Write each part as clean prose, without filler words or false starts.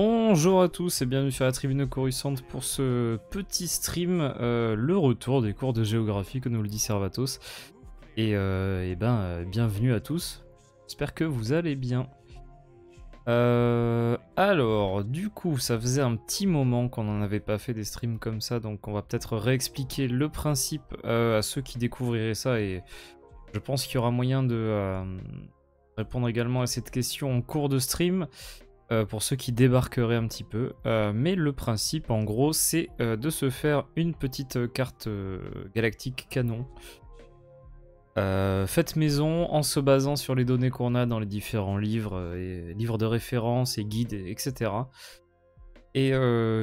Bonjour à tous et bienvenue sur la Tribune Coruscante pour ce petit stream, le retour des cours de géographie que nous le dit Servatos. Bienvenue à tous, j'espère que vous allez bien. Alors, du coup, ça faisait un petit moment qu'on n'en avait pas fait des streams comme ça, donc on va peut-être réexpliquer le principe à ceux qui découvriraient ça, et je pense qu'il y aura moyen de répondre également à cette question en cours de stream. Pour ceux qui débarqueraient un petit peu. Mais le principe, en gros, c'est de se faire une petite carte galactique canon. Faite maison, en se basant sur les données qu'on a dans les différents livres, et livres de référence et guides, etc. Et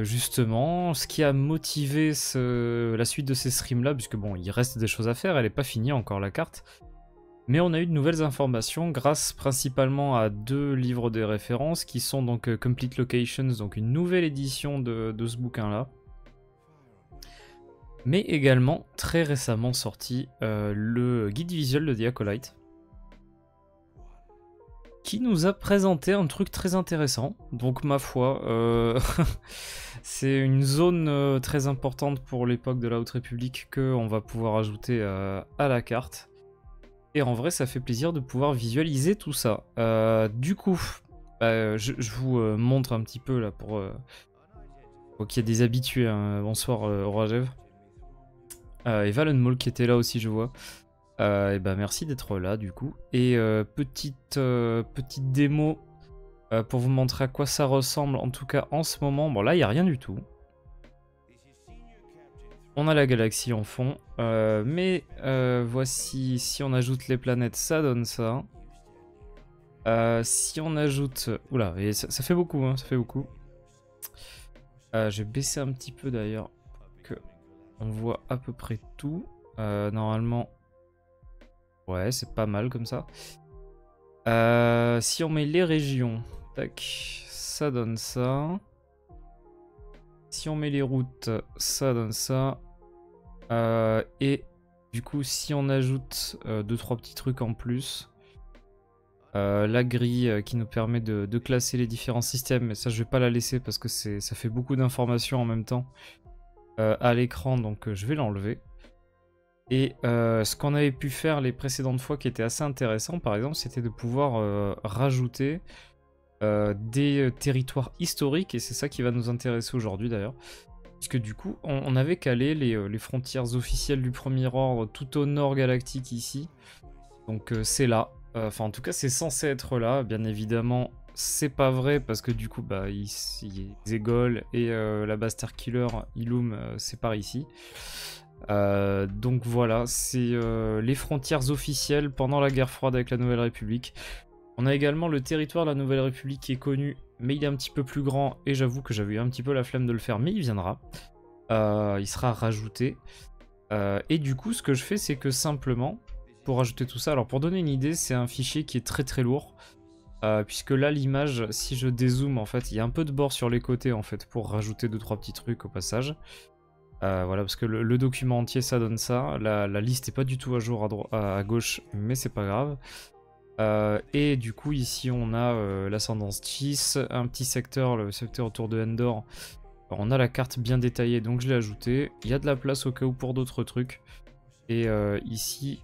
justement, ce qui a motivé la suite de ces streams-là, puisque bon, il reste des choses à faire, elle n'est pas finie encore la carte. Mais on a eu de nouvelles informations grâce principalement à deux livres de référence qui sont donc Complete Locations, donc une nouvelle édition de ce bouquin-là. Mais également, très récemment sorti, le guide visuel de The Acolyte, qui nous a présenté un truc très intéressant. Donc ma foi, c'est une zone très importante pour l'époque de la Haute République qu'on va pouvoir ajouter à la carte. Et en vrai, ça fait plaisir de pouvoir visualiser tout ça. Du coup, je vous montre un petit peu là pour qu'il y ait des habitués. Hein. Bonsoir Oragev. Et Valenmol qui était là aussi, je vois. Merci d'être là du coup. Et petite démo pour vous montrer à quoi ça ressemble, en tout cas en ce moment. Bon, là, il n'y a rien du tout. On a la galaxie en fond, voici, si on ajoute les planètes, ça donne ça. Si on ajoute... Oula, et ça fait beaucoup, hein, ça fait beaucoup. Je vais baisser un petit peu d'ailleurs, que on voit à peu près tout. Normalement, ouais, c'est pas mal comme ça. Si on met les régions, tac, ça donne ça. Si on met les routes, ça donne ça. Et du coup, si on ajoute 2-3 petits trucs en plus, la grille qui nous permet de classer les différents systèmes, mais ça je vais pas la laisser parce que ça fait beaucoup d'informations en même temps à l'écran, donc je vais l'enlever. Et ce qu'on avait pu faire les précédentes fois qui était assez intéressant, par exemple, c'était de pouvoir rajouter des territoires historiques, et c'est ça qui va nous intéresser aujourd'hui d'ailleurs. Puisque du coup, on avait calé les frontières officielles du Premier Ordre tout au nord galactique ici. Donc c'est là. Enfin, en tout cas, c'est censé être là. Bien évidemment, c'est pas vrai parce que du coup, Zegol et la base Starkiller, Illum, c'est par ici. Donc voilà, c'est les frontières officielles pendant la guerre froide avec la Nouvelle République. On a également le territoire de la Nouvelle République qui est connu, mais il est un petit peu plus grand, et j'avoue que j'avais eu un petit peu la flemme de le faire, mais il viendra. Il sera rajouté. Et du coup, ce que je fais, c'est que simplement, pour rajouter tout ça, alors pour donner une idée, c'est un fichier qui est très très lourd, puisque là, l'image, si je dézoome, en fait, il y a un peu de bord sur les côtés, en fait, pour rajouter 2-3 petits trucs au passage. Voilà, parce que le document entier, ça donne ça. La liste n'est pas du tout à jour à gauche, mais c'est pas grave. Et du coup ici on a l'ascendance Chis, un petit secteur, le secteur autour de Endor. Alors, on a la carte bien détaillée, donc je l'ai ajouté. Il y a de la place au cas où pour d'autres trucs. Et ici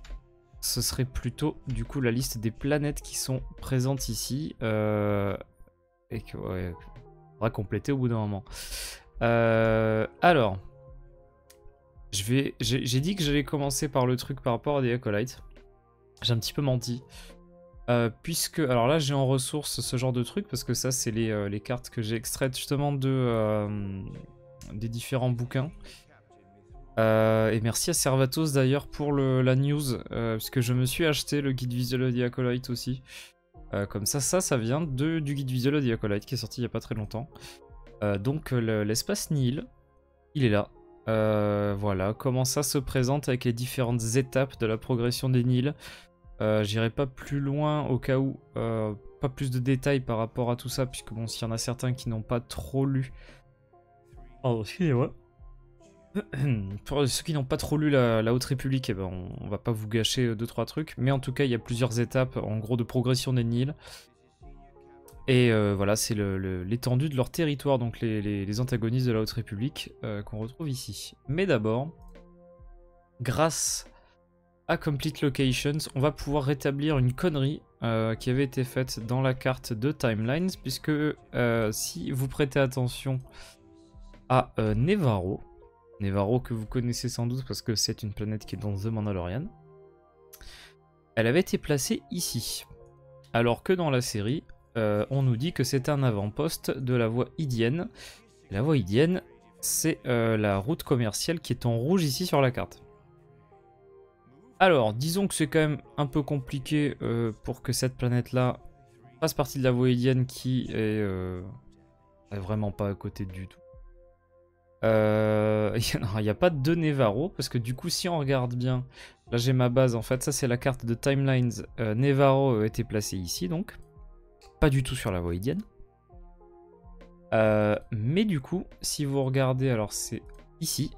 ce serait plutôt du coup la liste des planètes qui sont présentes ici, et que ouais, faudra compléter au bout d'un moment. Alors j'ai dit que j'allais commencer par le truc par rapport à The Acolyte. J'ai un petit peu menti. Puisque, alors là j'ai en ressource ce genre de truc parce que ça c'est les cartes que j'ai extraites justement des différents bouquins. Et merci à Servatos d'ailleurs pour la news, puisque je me suis acheté le guide visuel de The Acolyte aussi. Comme ça vient du guide visuel de The Acolyte qui est sorti il n'y a pas très longtemps. Donc l'espace Nihil, il est là. Voilà, comment ça se présente avec les différentes étapes de la progression des Nihils. J'irai pas plus loin au cas où, pas plus de détails par rapport à tout ça, puisque bon, s'il y en a certains qui n'ont pas trop lu... Oh, excusez-moi. Pour ceux qui n'ont pas trop lu la Haute République, eh ben, on va pas vous gâcher 2-3 trucs, mais en tout cas, il y a plusieurs étapes, en gros, de progression des Nihils. Et voilà, c'est l'étendue de leur territoire, donc les antagonistes de la Haute République qu'on retrouve ici. Mais d'abord, grâce à Complete Locations, on va pouvoir rétablir une connerie qui avait été faite dans la carte de Timelines, puisque si vous prêtez attention à Nevarro que vous connaissez sans doute parce que c'est une planète qui est dans The Mandalorian, elle avait été placée ici. Alors que dans la série, on nous dit que c'est un avant-poste de la voie Hydienne. La voie Hydienne, c'est la route commerciale qui est en rouge ici sur la carte. Alors, disons que c'est quand même un peu compliqué pour que cette planète-là fasse partie de la voie Hydienne qui est vraiment pas à côté du tout. Il n'y a pas de Nevarro, parce que du coup, si on regarde bien, là j'ai ma base, en fait, ça c'est la carte de Timelines. Nevarro a été placé ici, donc. Pas du tout sur la voie Hydienne. Mais du coup, si vous regardez, alors c'est ici.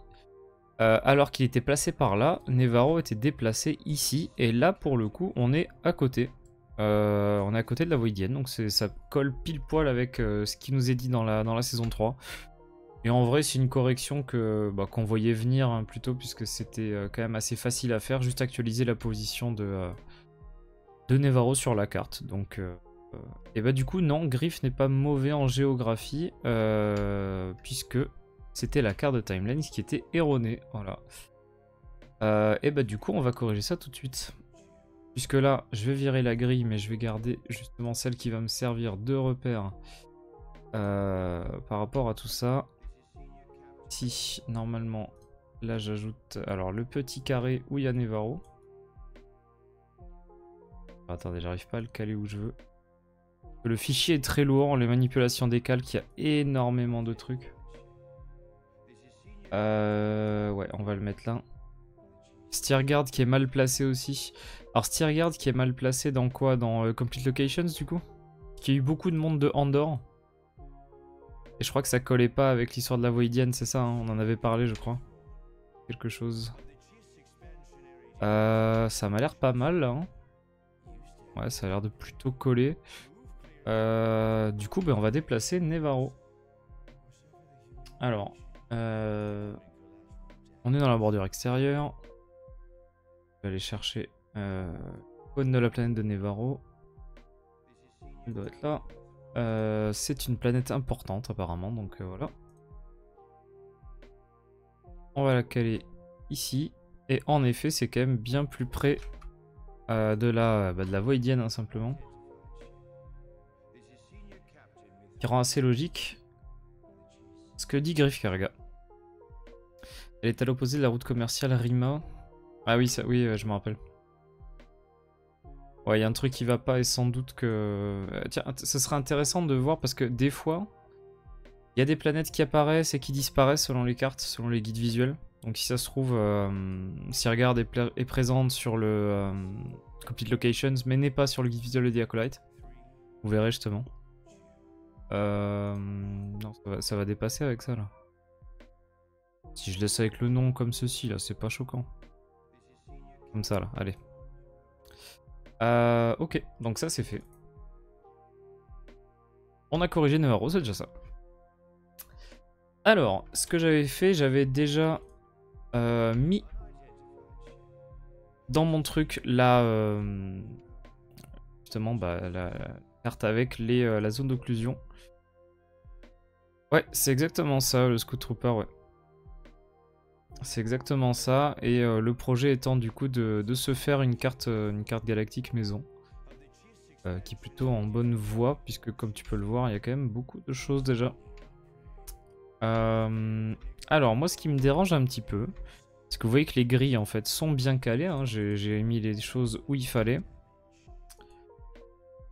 Alors qu'il était placé par là, Nevarro était déplacé ici. Et là, pour le coup, on est à côté. On est à côté de la voie Hydienne, donc ça colle pile poil avec ce qui nous est dit dans la saison 3. Et en vrai, c'est une correction qu'on voyait venir hein, plutôt, puisque c'était quand même assez facile à faire, juste actualiser la position de Nevarro sur la carte. Donc, et bah du coup, non, Griff n'est pas mauvais en géographie, puisque c'était la carte de Timelines qui était erronée. Voilà. Et bah du coup, on va corriger ça tout de suite. Puisque là, je vais virer la grille, mais je vais garder justement celle qui va me servir de repère par rapport à tout ça. Si, normalement, là j'ajoute alors le petit carré où il y a Nevarro. Attendez, j'arrive pas à le caler où je veux. Le fichier est très lourd, les manipulations des calques, il y a énormément de trucs. Ouais, on va le mettre là. Steerguard qui est mal placé aussi. Alors Steerguard qui est mal placé dans quoi? Dans Complete Locations du coup? Qui a eu beaucoup de monde de Andorre. Et je crois que ça collait pas avec l'histoire de la voie Hydienne, c'est ça, hein, on en avait parlé je crois. Quelque chose. Ça m'a l'air pas mal là. Hein. Ouais, ça a l'air de plutôt coller. Du coup, on va déplacer Nevarro. Alors, on est dans la bordure extérieure. Je vais aller chercher cône de la planète de Nevarro. Il doit être là. C'est une planète importante apparemment, donc voilà. On va la caler ici. Et en effet, c'est quand même bien plus près de la voie Hydienne, hein, simplement. Qui rend assez logique ce que dit Griff Karga. Elle est à l'opposé de la route commerciale Rima. Ah oui, ça, oui, je me rappelle. Ouais, il y a un truc qui va pas et sans doute que... tiens, ce serait intéressant de voir parce que des fois, il y a des planètes qui apparaissent et qui disparaissent selon les cartes, selon les guides visuels. Donc si ça se trouve, si Regarde est présente sur le Complete Locations, mais n'est pas sur le guide visuel de The Acolyte. Vous verrez justement. Non, ça va dépasser avec ça là. Si je laisse avec le nom comme ceci là, c'est pas choquant. Comme ça là, allez. Ok, donc ça c'est fait. On a corrigé Nevarro, c'est déjà ça. Alors, ce que j'avais fait, j'avais déjà mis dans mon truc la justement la carte avec la zone d'occlusion. Ouais, c'est exactement ça, le Scout Trooper, ouais. C'est exactement ça, et le projet étant du coup de se faire une carte galactique maison. Qui est plutôt en bonne voie, puisque comme tu peux le voir, il y a quand même beaucoup de choses déjà. Alors, moi ce qui me dérange un petit peu, c'est que vous voyez que les grilles en fait sont bien calées, hein, j'ai mis les choses où il fallait.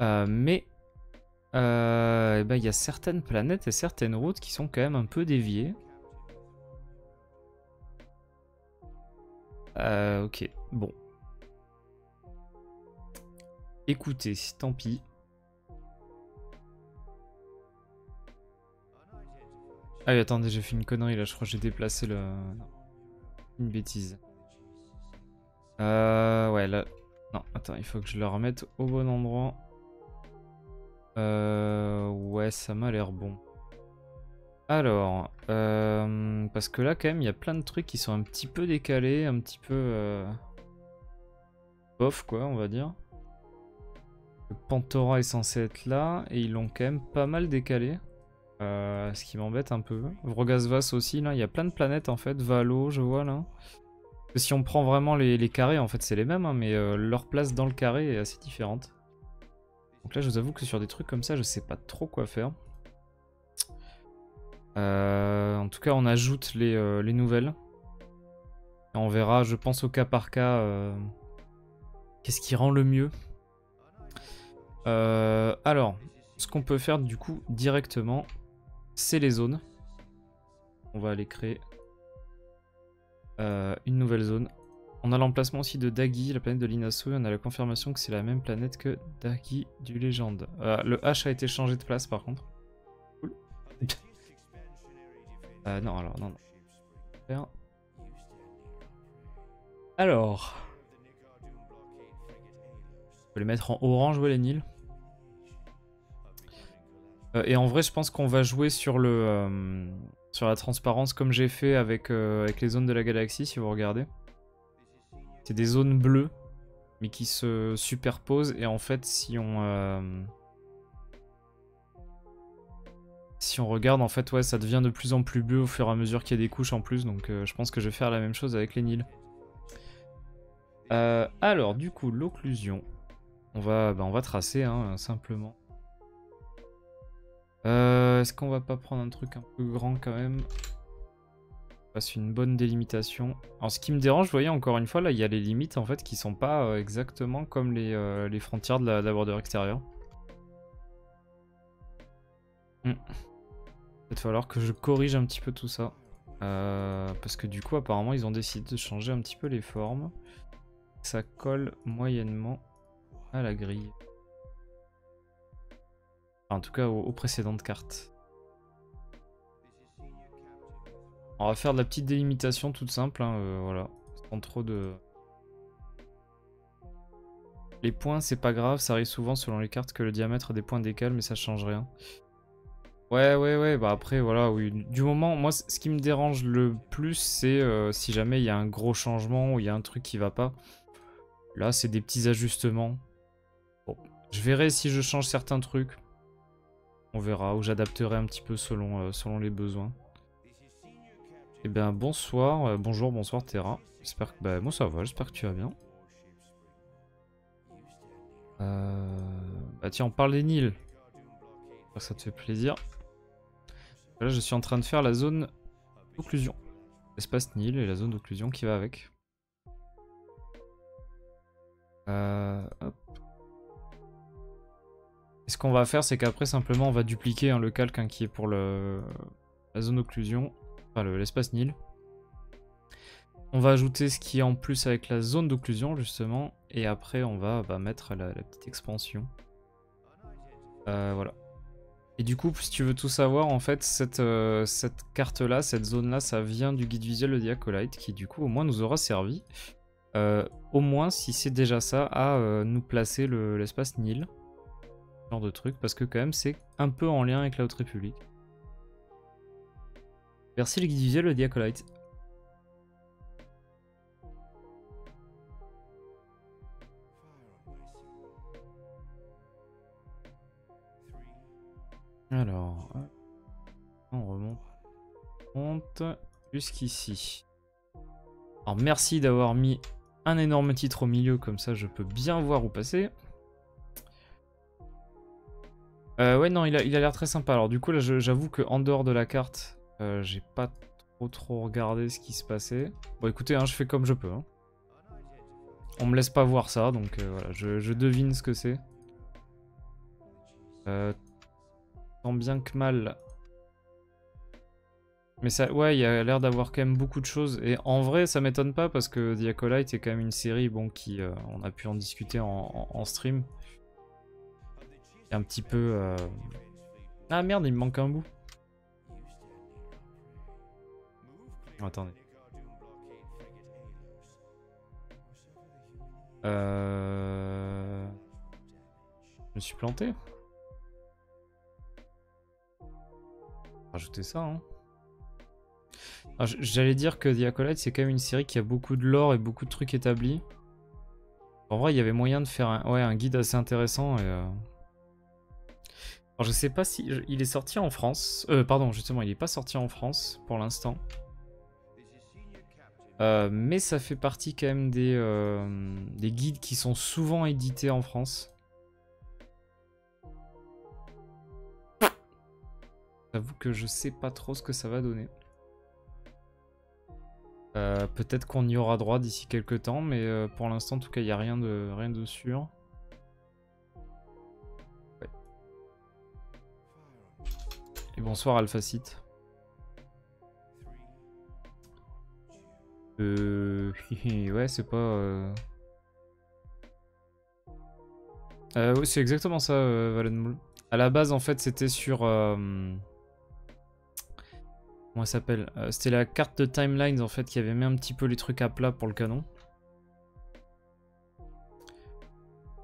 Mais il y a certaines planètes et certaines routes qui sont quand même un peu déviées. Ok, bon. Écoutez, tant pis. Ah oui, attendez, j'ai fait une connerie là, je crois que j'ai déplacé le... Non. Une bêtise. Ouais, là... Non, attends, il faut que je le remette au bon endroit. Ouais, ça m'a l'air bon. Alors, parce que là, quand même, il y a plein de trucs qui sont un petit peu décalés, un petit peu bof, quoi, on va dire. Le Pantora est censé être là, et ils l'ont quand même pas mal décalé. Ce qui m'embête un peu. Vrogasvas aussi, là, il y a plein de planètes en fait. Valo, je vois là. Parce que si on prend vraiment les carrés, en fait, c'est les mêmes, hein, mais leur place dans le carré est assez différente. Donc là, je vous avoue que sur des trucs comme ça, je sais pas trop quoi faire. En tout cas, on ajoute les nouvelles. Et on verra, je pense, au cas par cas, qu'est-ce qui rend le mieux. Alors, ce qu'on peut faire du coup directement, c'est les zones. On va aller créer une nouvelle zone. On a l'emplacement aussi de Dagi, la planète de l'Inasso, et on a la confirmation que c'est la même planète que Dagi du Légende. Le H a été changé de place par contre. Cool. Non, alors, non, non. Alors, on peut les mettre en orange, ouais, les Nils. Et en vrai, je pense qu'on va jouer sur sur la transparence comme j'ai fait avec les zones de la galaxie, si vous regardez. C'est des zones bleues, mais qui se superposent. Et en fait, si on regarde, en fait, ouais, ça devient de plus en plus bleu au fur et à mesure qu'il y a des couches en plus. Donc je pense que je vais faire la même chose avec les Nils. Alors, du coup, l'occlusion. On va tracer, hein, simplement. Est-ce qu'on va pas prendre un truc un peu grand quand même? On fasse une bonne délimitation. Alors ce qui me dérange, vous voyez, encore une fois, là, il y a les limites en fait qui sont pas exactement comme les frontières de la bordure extérieure. Il va falloir que je corrige un petit peu tout ça. Parce que du coup, apparemment, ils ont décidé de changer un petit peu les formes. Ça colle moyennement à la grille. Enfin, en tout cas, aux précédentes cartes. On va faire de la petite délimitation toute simple, hein, voilà. Sans trop de... Les points, c'est pas grave, ça arrive souvent selon les cartes que le diamètre des points décale, mais ça change rien. Ouais, bah après, voilà, oui. Du moment, moi, ce qui me dérange le plus, c'est si jamais il y a un gros changement ou il y a un truc qui va pas. Là, c'est des petits ajustements. Bon, je verrai si je change certains trucs. On verra, ou j'adapterai un petit peu selon les besoins. Eh bien, bonsoir, bonjour, Terra. J'espère que... Bah, moi ça va, j'espère que tu vas bien. Bah tiens, on parle des Nils. Ça te fait plaisir. Là, je suis en train de faire la zone d'occlusion. L'espace Nil et la zone d'occlusion qui va avec. Hop. Et ce qu'on va faire, c'est qu'après, simplement, on va dupliquer hein, le calque hein, qui est pour la zone d'occlusion. Enfin, l'espace Nil. On va ajouter ce qui est en plus avec la zone d'occlusion, justement. Et après, on va mettre la petite expansion. Voilà. Et du coup, si tu veux tout savoir, en fait, cette carte-là, cette zone-là, ça vient du guide visuel de Diacolite, qui du coup, au moins, nous aura servi. Au moins, si c'est déjà ça, à nous placer l'espace Nil. Ce genre de truc, parce que quand même, c'est un peu en lien avec la Haute République. Merci le guide visuel de Diacolite. Alors, on remonte jusqu'ici. Alors merci d'avoir mis un énorme titre au milieu, comme ça je peux bien voir où passer. Ouais non, il a l'air très sympa. Alors du coup là j'avoue que en dehors de la carte, j'ai pas trop regardé ce qui se passait. Bon écoutez, hein, je fais comme je peux. Hein. On me laisse pas voir ça, donc voilà, je devine ce que c'est. Tant bien que mal. Mais ça, ouais, il y a l'air d'avoir quand même beaucoup de choses. Et en vrai, ça m'étonne pas parce que The Acolyte est quand même une série, bon, qui, on a pu en discuter en stream. Et un petit peu... Ah merde, il me manque un bout. Oh, attendez. Je me suis planté. Rajouter ça, hein. J'allais dire que The Acolyte, c'est quand même une série qui a beaucoup de lore et beaucoup de trucs établis. En vrai, il y avait moyen de faire un guide assez intéressant. Et, Alors, je sais pas si... Il est sorti en France. Pardon, justement, il est pas sorti en France pour l'instant. Mais ça fait partie quand même des guides qui sont souvent édités en France. J'avoue que je sais pas trop ce que ça va donner. Peut-être qu'on y aura droit d'ici quelques temps, mais pour l'instant, en tout cas, il n'y a rien de sûr. Ouais. Et bonsoir Alphacite. Ouais, c'est pas... oui, c'est exactement ça, Valenmoul. À la base, en fait, c'était sur... Comment elle s'appelle? C'était la carte de Timelines, en fait, qui avait mis un petit peu les trucs à plat pour le canon.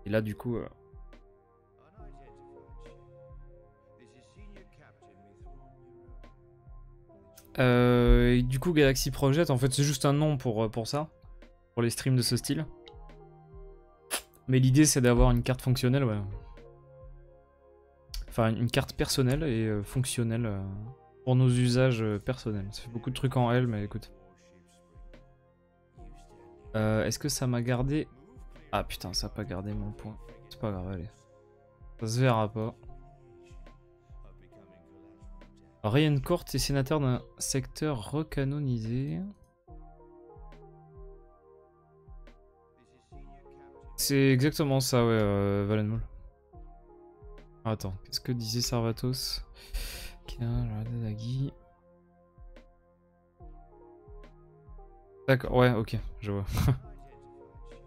Et là, du coup... et du coup, Galaxy Project, en fait, c'est juste un nom pour ça. Pour les streams de ce style. Mais l'idée, c'est d'avoir une carte fonctionnelle, ouais. Enfin, une carte personnelle et fonctionnelle pour nos usages personnels. Ça fait beaucoup de trucs en L, mais écoute. Est-ce que ça m'a gardé... Ah putain, ça a pas gardé mon point. C'est pas grave, allez. Ça se verra pas. Ryan Court est sénateur d'un secteur recanonisé. C'est exactement ça, ouais, Valenmoul. Attends, qu'est-ce que disait Sarvatos? D'accord, ouais, ok, je vois.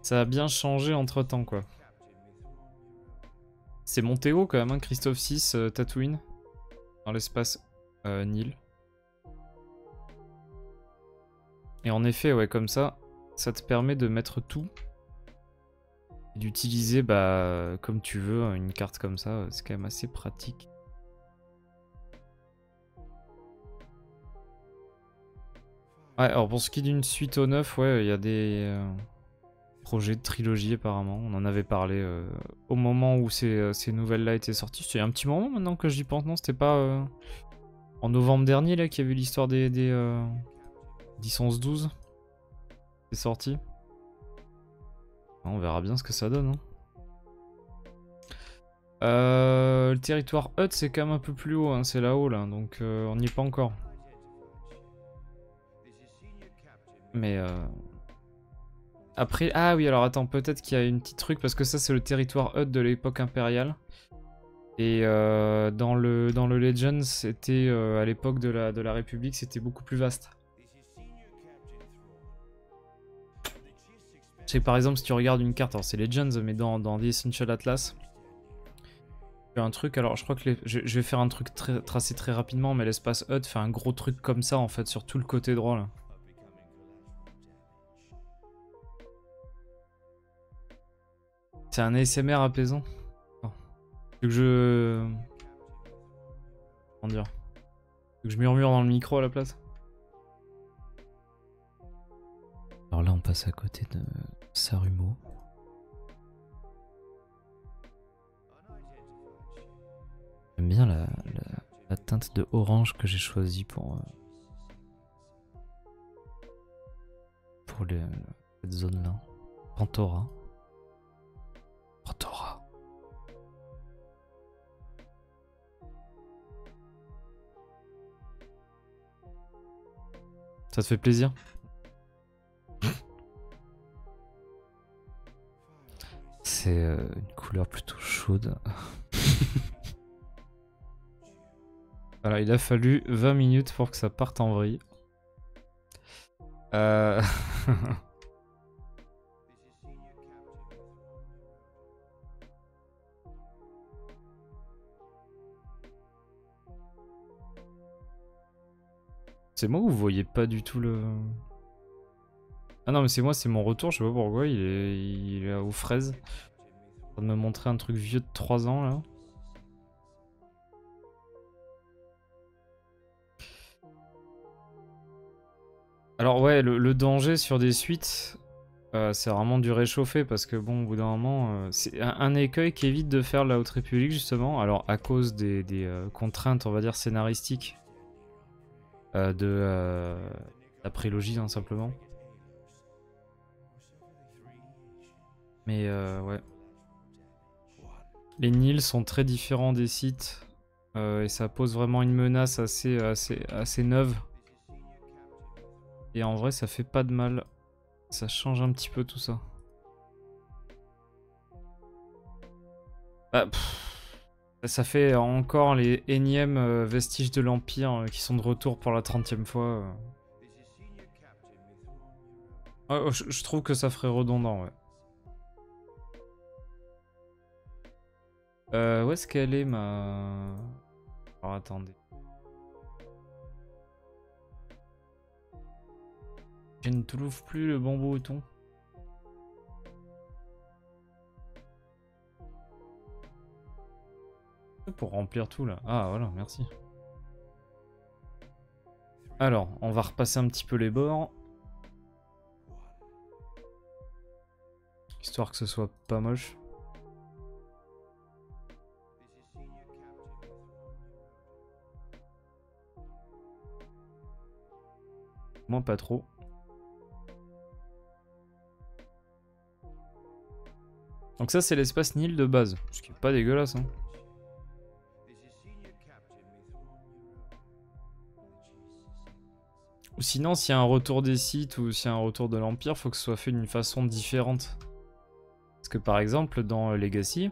Ça a bien changé entre temps, quoi. C'est Montéo quand même, hein, Christophe 6, Tatooine. Dans l'espace Nil. Et en effet, ouais, comme ça te permet de mettre tout. Et d'utiliser, bah, comme tu veux, une carte comme ça, c'est quand même assez pratique. Ouais, alors pour ce qui est d'une suite au 9, ouais, il y a des projets de trilogie apparemment. On en avait parlé au moment où ces nouvelles-là étaient sorties. C'est un petit moment maintenant que j'y pense, non? C'était pas en novembre dernier là qu'il y avait l'histoire des 10-11-12? C'est sorti. On verra bien ce que ça donne. Hein. Le territoire Hut, c'est quand même un peu plus haut, hein, c'est là-haut là, donc on n'y est pas encore. Mais après, ah oui, alors attends, peut-être qu'il y a une petite truc, parce que ça c'est le territoire Hut de l'époque impériale. Et dans le Legends, c'était à l'époque de la République, c'était beaucoup plus vaste. Je sais que par exemple, si tu regardes une carte, alors c'est Legends, mais dans The Essential Atlas, un truc, alors je crois que je vais faire un truc tracé très rapidement, mais l'espace Hut fait un gros truc comme ça en fait sur tout le côté droit là. C'est un ASMR apaisant. Oh. Que je... Comment dire? Que je murmure dans le micro à la place. Alors là on passe à côté de Sarumo. J'aime bien la teinte de orange que j'ai choisie pour cette zone là. Pantora. Pantora. Ça te fait plaisir? C'est une couleur plutôt chaude. Voilà, il a fallu 20 minutes pour que ça parte en vrille. C'est moi ou vous voyez pas du tout le... Ah non mais c'est moi, c'est mon retour, je sais pas pourquoi, il est aux fraises. Il est en train de me montrer un truc vieux de 3 ans là. Alors ouais, le danger sur des suites, c'est vraiment du réchauffé parce que bon, au bout d'un moment, c'est un écueil qui évite de faire la Haute République justement. Alors à cause des contraintes, on va dire scénaristiques de la prélogie, hein, simplement. Mais ouais. Les Nils sont très différents des sites et ça pose vraiment une menace assez neuve. Et en vrai, ça fait pas de mal. Ça change un petit peu tout ça. Bah, ça fait encore les énièmes vestiges de l'Empire qui sont de retour pour la 30e fois. Je trouve que ça ferait redondant, ouais. Où est-ce qu'elle est ma... Alors attendez. Je ne trouve plus le bon bouton. Pour remplir tout là. Ah voilà, merci. Alors, on va repasser un petit peu les bords. Histoire que ce soit pas moche. Moi pas trop. Donc ça c'est l'espace Nil de base. Ce qui est pas dégueulasse, hein. Ou sinon, s'il y a un retour des Sith ou s'il y a un retour de l'Empire, faut que ce soit fait d'une façon différente. Parce que par exemple, dans Legacy,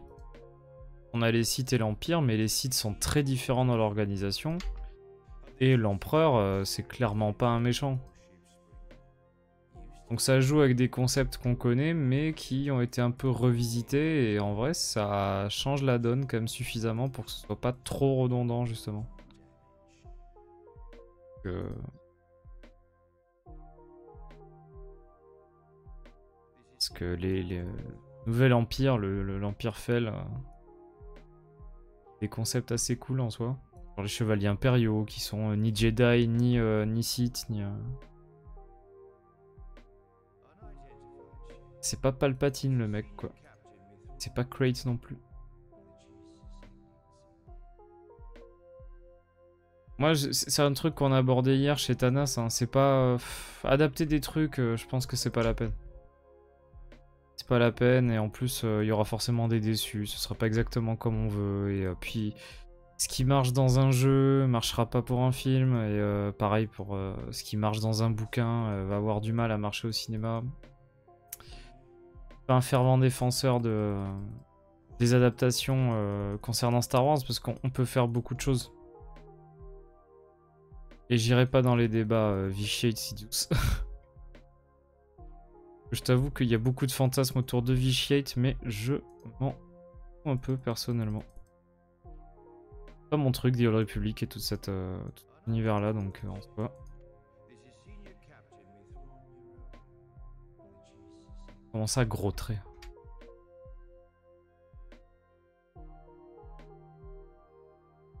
on a les Sith et l'Empire, mais les Sith sont très différents dans l'organisation. Et l'Empereur, c'est clairement pas un méchant. Donc ça joue avec des concepts qu'on connaît, mais qui ont été un peu revisités. Et en vrai, ça change la donne quand même suffisamment pour que ce soit pas trop redondant, justement. Parce que les nouvel empire, l'empire Fel, des concepts assez cool en soi. Genre les chevaliers impériaux qui sont ni Jedi, ni Sith, ni... C'est pas Palpatine le mec quoi. C'est pas Krayt non plus. Moi, c'est un truc qu'on a abordé hier chez Thanas, hein. C'est pas... adapter des trucs, je pense que c'est pas la peine. C'est pas la peine, et en plus, il y aura forcément des déçus. Ce sera pas exactement comme on veut, et puis... Ce qui marche dans un jeu marchera pas pour un film, et pareil pour ce qui marche dans un bouquin va avoir du mal à marcher au cinéma. Pas un fervent défenseur des adaptations concernant Star Wars, parce qu'on peut faire beaucoup de choses. Et j'irai pas dans les débats Vitiate Sidious. Je t'avoue qu'il y a beaucoup de fantasmes autour de Vitiate, mais je m'en fous un peu personnellement. Pas mon truc, The Old Republic et tout cet univers-là, donc en soi. Comment ça, gros trait?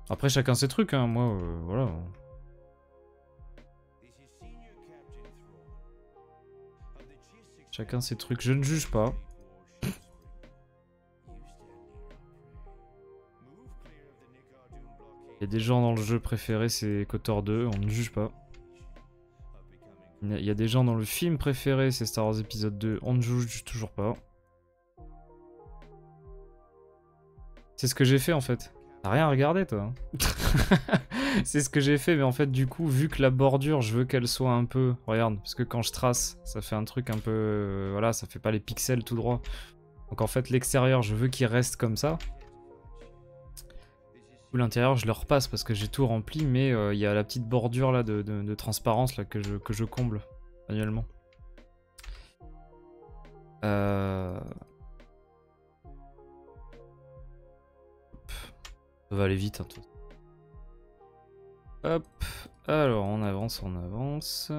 Après, chacun ses trucs, hein. Moi, voilà. Chacun ses trucs, je ne juge pas. Il y a des gens dans le jeu préféré, c'est KOTOR 2, on ne juge pas. Il y a des gens dans le film préféré, c'est Star Wars épisode 2, on ne juge toujours pas. C'est ce que j'ai fait en fait. T'as rien regardé toi, hein. C'est ce que j'ai fait, mais en fait du coup, vu que la bordure, je veux qu'elle soit un peu... Regarde, parce que quand je trace, ça fait un truc un peu... voilà, ça fait pas les pixels tout droit. Donc en fait, l'extérieur, je veux qu'il reste comme ça. L'intérieur, je le repasse parce que j'ai tout rempli, mais il y a la petite bordure là de transparence là, que je comble manuellement. Ça va aller vite, hein, tout. Hop, alors on avance, on avance.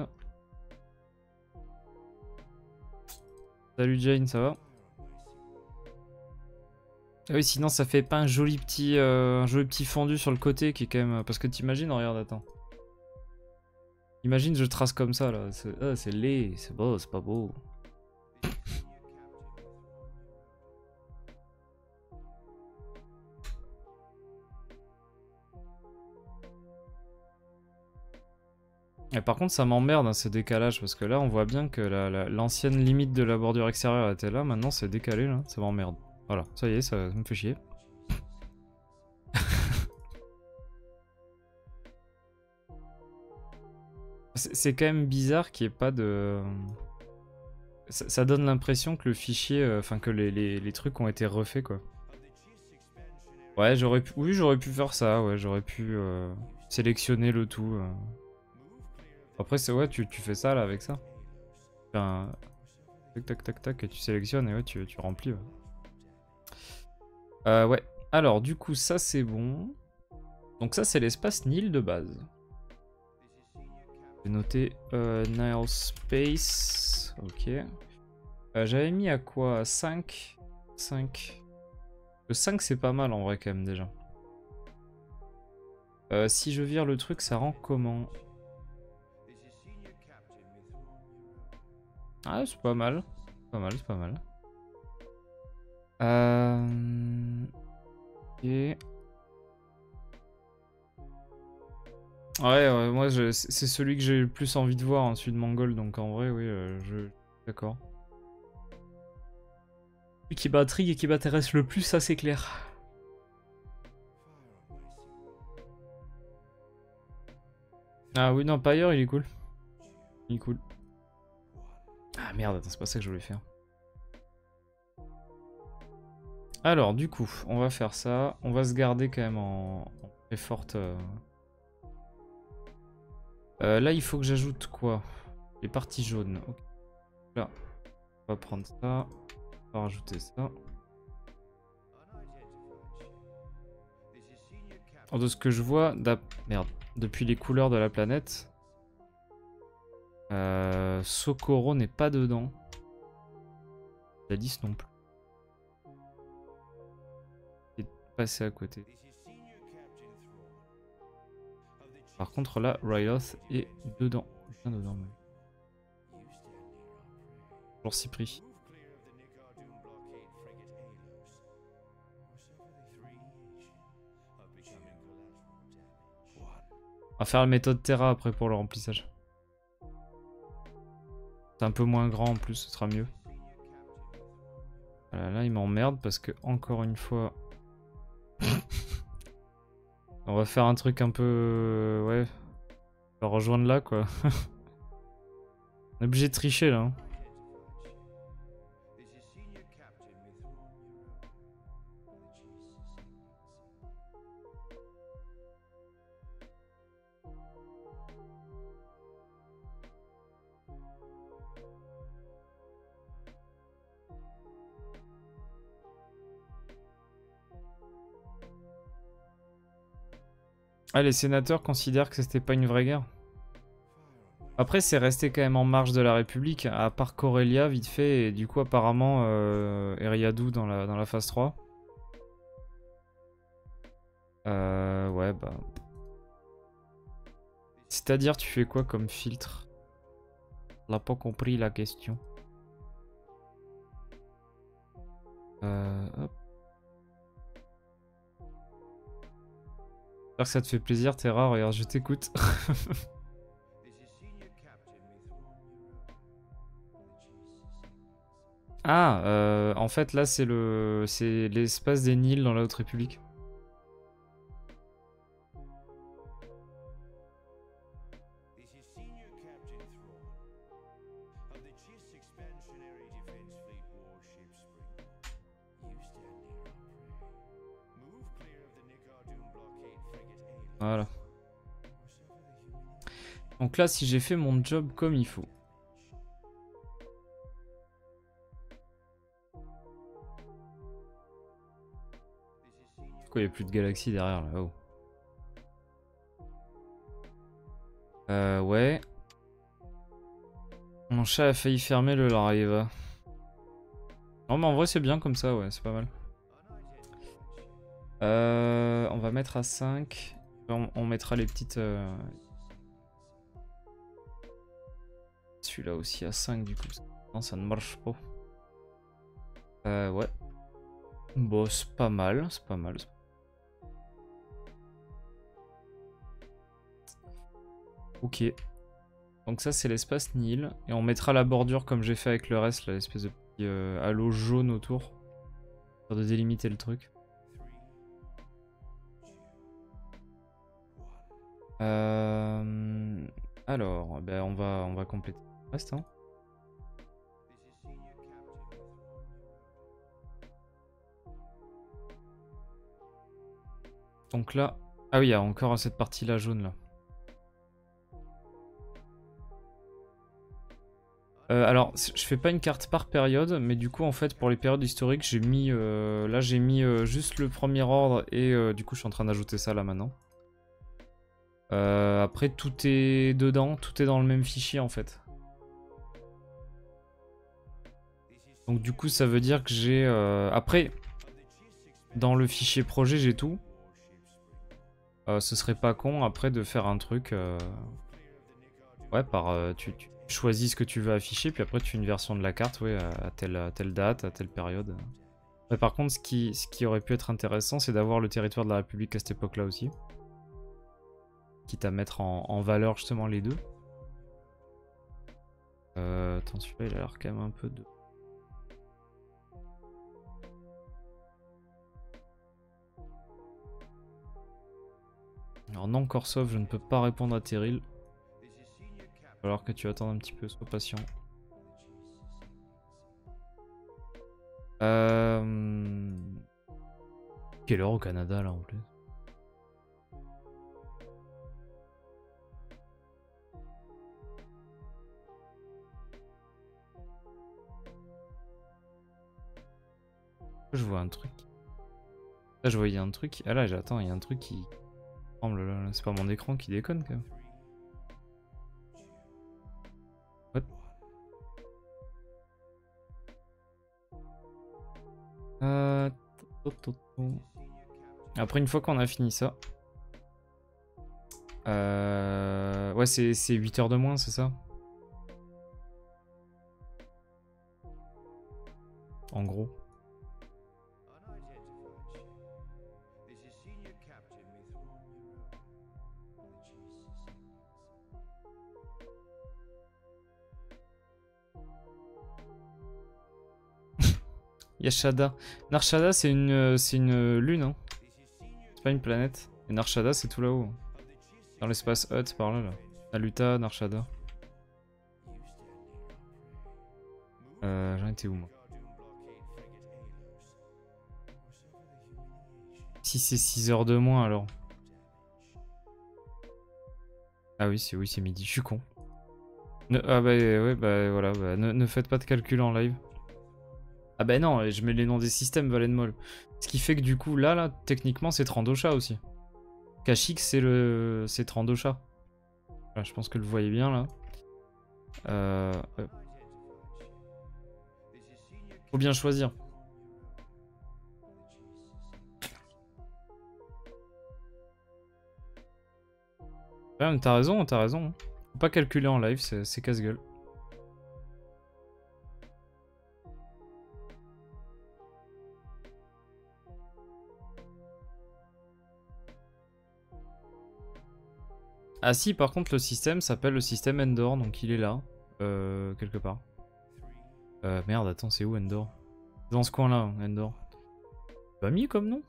Salut Jane, ça va? Ah oui, sinon ça fait pas un joli petit fondu sur le côté qui est quand même... Parce que t'imagines, regarde, attends. Imagine je trace comme ça là, c'est laid, c'est beau, c'est pas beau. Et par contre ça m'emmerde hein, ces décalages parce que là on voit bien que l'ancienne limite de la bordure extérieure était là, maintenant c'est décalé là, ça m'emmerde. Voilà, ça y est, ça me fait chier. C'est quand même bizarre qu'il n'y ait pas de... Ça donne l'impression que le fichier, enfin que les trucs ont été refaits quoi. Ouais, oui, j'aurais pu faire ça, ouais, j'aurais pu sélectionner le tout. Après, c'est ouais, tu fais ça là avec ça. Enfin, tac tac tac tac, et tu sélectionnes et ouais, tu remplis. Ouais. Ouais, alors du coup, ça c'est bon. Donc, ça c'est l'espace Nil de base. J'ai noté Nile Space. Ok. J'avais mis à quoi 5 5. Le 5 c'est pas mal en vrai quand même déjà. Si je vire le truc, ça rend comment? Ah, c'est pas mal. Pas mal, c'est pas mal. Ok. Ouais, moi c'est celui que j'ai le plus envie de voir, hein, celui de Mongol, donc en vrai, oui, je... D'accord. Celui qui m'intrigue et qui m'intéresse le plus, ça c'est clair. Ah oui, non, pas ailleurs, il est cool. Il est cool. Ah merde, attends, c'est pas ça que je voulais faire. Alors, du coup, on va faire ça. On va se garder quand même en très forte... là, il faut que j'ajoute quoi? Les parties jaunes. Okay. Là, on va prendre ça. On va rajouter ça. Alors, de ce que je vois, merde, depuis les couleurs de la planète, Socorro n'est pas dedans. Dadis non plus. Il est passé à côté. Par contre, là, Ryloth est dedans. Bien dedans, même. Genre Cypri. On va faire la méthode Terra après pour le remplissage. C'est un peu moins grand en plus, ce sera mieux. Voilà, là, il m'emmerde parce que, encore une fois... On va faire un truc un peu... ouais. On va rejoindre là, quoi. On est obligé de tricher, là. Hein. Ah, les sénateurs considèrent que c'était pas une vraie guerre. Après, c'est resté quand même en marge de la République, à part Corellia, vite fait, et du coup, apparemment, Eriadou dans la phase 3. Ouais, bah... C'est-à-dire, tu fais quoi comme filtre? On n'a pas compris la question. Hop. J'espère que ça te fait plaisir, Terra, regarde, je t'écoute. Ah, en fait, là, c'est l'espace des Nils dans la Haute République. Voilà. Donc là, si j'ai fait mon job comme il faut. Pourquoi il n'y a plus de galaxies derrière là-haut? Ouais. Mon chat a failli fermer le Lariva. Non mais en vrai c'est bien comme ça, ouais, c'est pas mal. On va mettre à 5. On mettra les petites... Celui-là aussi à 5 du coup. Non, ça ne marche pas. Ouais. Bon, c'est pas mal, c'est pas mal. Ok. Donc ça c'est l'espace Nil. Et on mettra la bordure comme j'ai fait avec le reste, l'espèce de petit halo jaune autour. Pour de délimiter le truc. Alors, ben on va compléter le reste. Hein. Donc là... Ah oui, il y a encore cette partie-là jaune là. Alors, je fais pas une carte par période, mais du coup, en fait, pour les périodes historiques, j'ai mis... là, j'ai mis juste le premier ordre, et du coup, je suis en train d'ajouter ça là maintenant. Après, tout est dedans, tout est dans le même fichier, en fait. Donc du coup, ça veut dire que j'ai... Après, dans le fichier projet, j'ai tout. Ce serait pas con, après, de faire un truc... Ouais, tu choisis ce que tu veux afficher, puis après tu fais une version de la carte, ouais, à telle date, à telle période. Mais par contre, ce qui aurait pu être intéressant, c'est d'avoir le territoire de la République à cette époque-là aussi. Quitte à mettre en valeur justement les deux. Attends, celui-là, il a l'air quand même un peu de... Alors non, Korsov, je ne peux pas répondre à Terril. Alors que tu attends un petit peu, sois patient. Quelle heure au Canada là en plus? Je vois un truc. Là je voyais un truc. Ah là j'attends, il y a un truc qui tremble là. C'est pas mon écran qui déconne quand même. What? Après une fois qu'on a fini ça. Ouais c'est 8 heures de moins, c'est ça? En gros. Yashada. Narshada c'est une lune, hein. C'est pas une planète. Et Narshada c'est tout là-haut. Dans l'espace Hut par là. Naluta, Narshada. J'en étais où moi? Si c'est 6 heures de moins alors. Ah oui c'est midi, je suis con. Ah bah ouais bah voilà, bah, ne faites pas de calcul en live. Ah bah non, je mets les noms des systèmes Valenmol. Ce qui fait que du coup là techniquement c'est Trandosha aussi. Kashyyyk c'est Trandosha. Voilà, je pense que vous voyez bien là. Ouais. Faut bien choisir. Ouais, t'as raison, t'as raison. Faut pas calculer en live, c'est casse-gueule. Ah si, par contre, le système s'appelle le système Endor, donc il est là, quelque part. Merde, attends, c'est où Endor? Dans ce coin-là, Endor. Pas mis comme nom?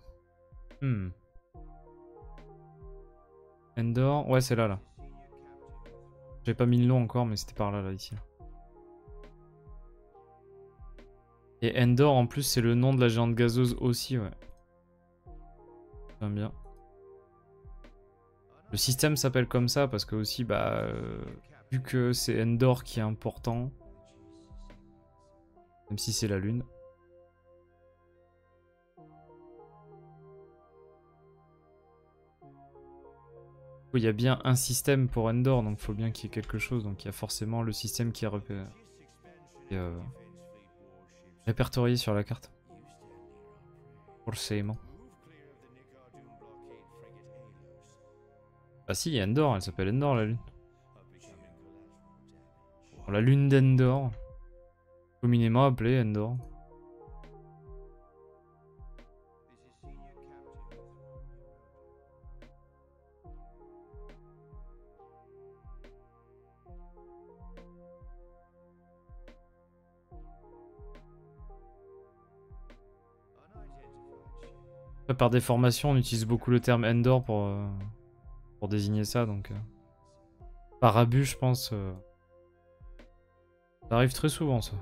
Endor, ouais, c'est là. J'ai pas mis le nom encore, mais c'était par là, ici. Et Endor, en plus, c'est le nom de la géante gazeuse aussi, ouais. J'aime bien. Le système s'appelle comme ça parce que aussi, bah, vu que c'est Endor qui est important, même si c'est la lune. Il y a bien un système pour Endor, donc il faut bien qu'il y ait quelque chose. Donc il y a forcément le système qui est répertorié sur la carte. Forcément. Ah si, il y a Endor, elle s'appelle Endor la lune. La lune d'Endor, communément appelée Endor. Par déformation, on utilise beaucoup le terme Endor pour désigner ça, donc par abus, je pense, ça arrive très souvent, ça.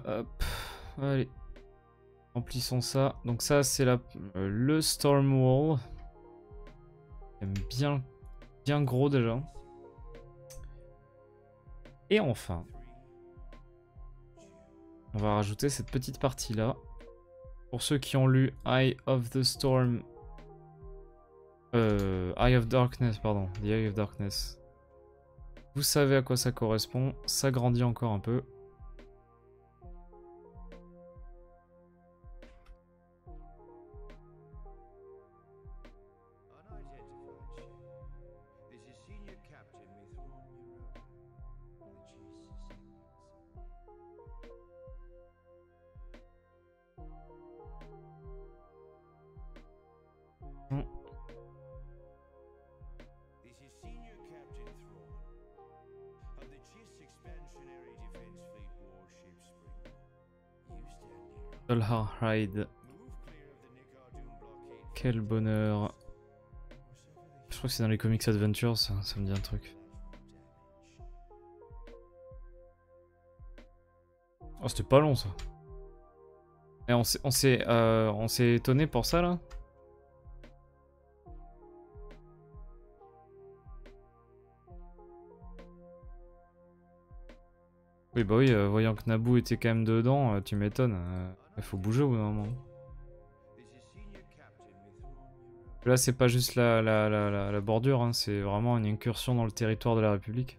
Hop, allez, remplissons ça. Donc ça, c'est le Stormwall. Bien, bien gros déjà. Et enfin, on va rajouter cette petite partie-là. Pour ceux qui ont lu Eye of the Storm... Eye of Darkness, pardon. The Eye of Darkness. Vous savez à quoi ça correspond. Ça grandit encore un peu. Ride. Quel bonheur. Je crois que c'est dans les comics Adventures, ça me dit un truc. Oh, c'était pas long ça. Et on s'est étonné pour ça là. Oui bah oui, voyant que Naboo était quand même dedans, tu m'étonnes. Il faut bouger au bout d'un moment. Là c'est pas juste la bordure, hein, c'est vraiment une incursion dans le territoire de la République.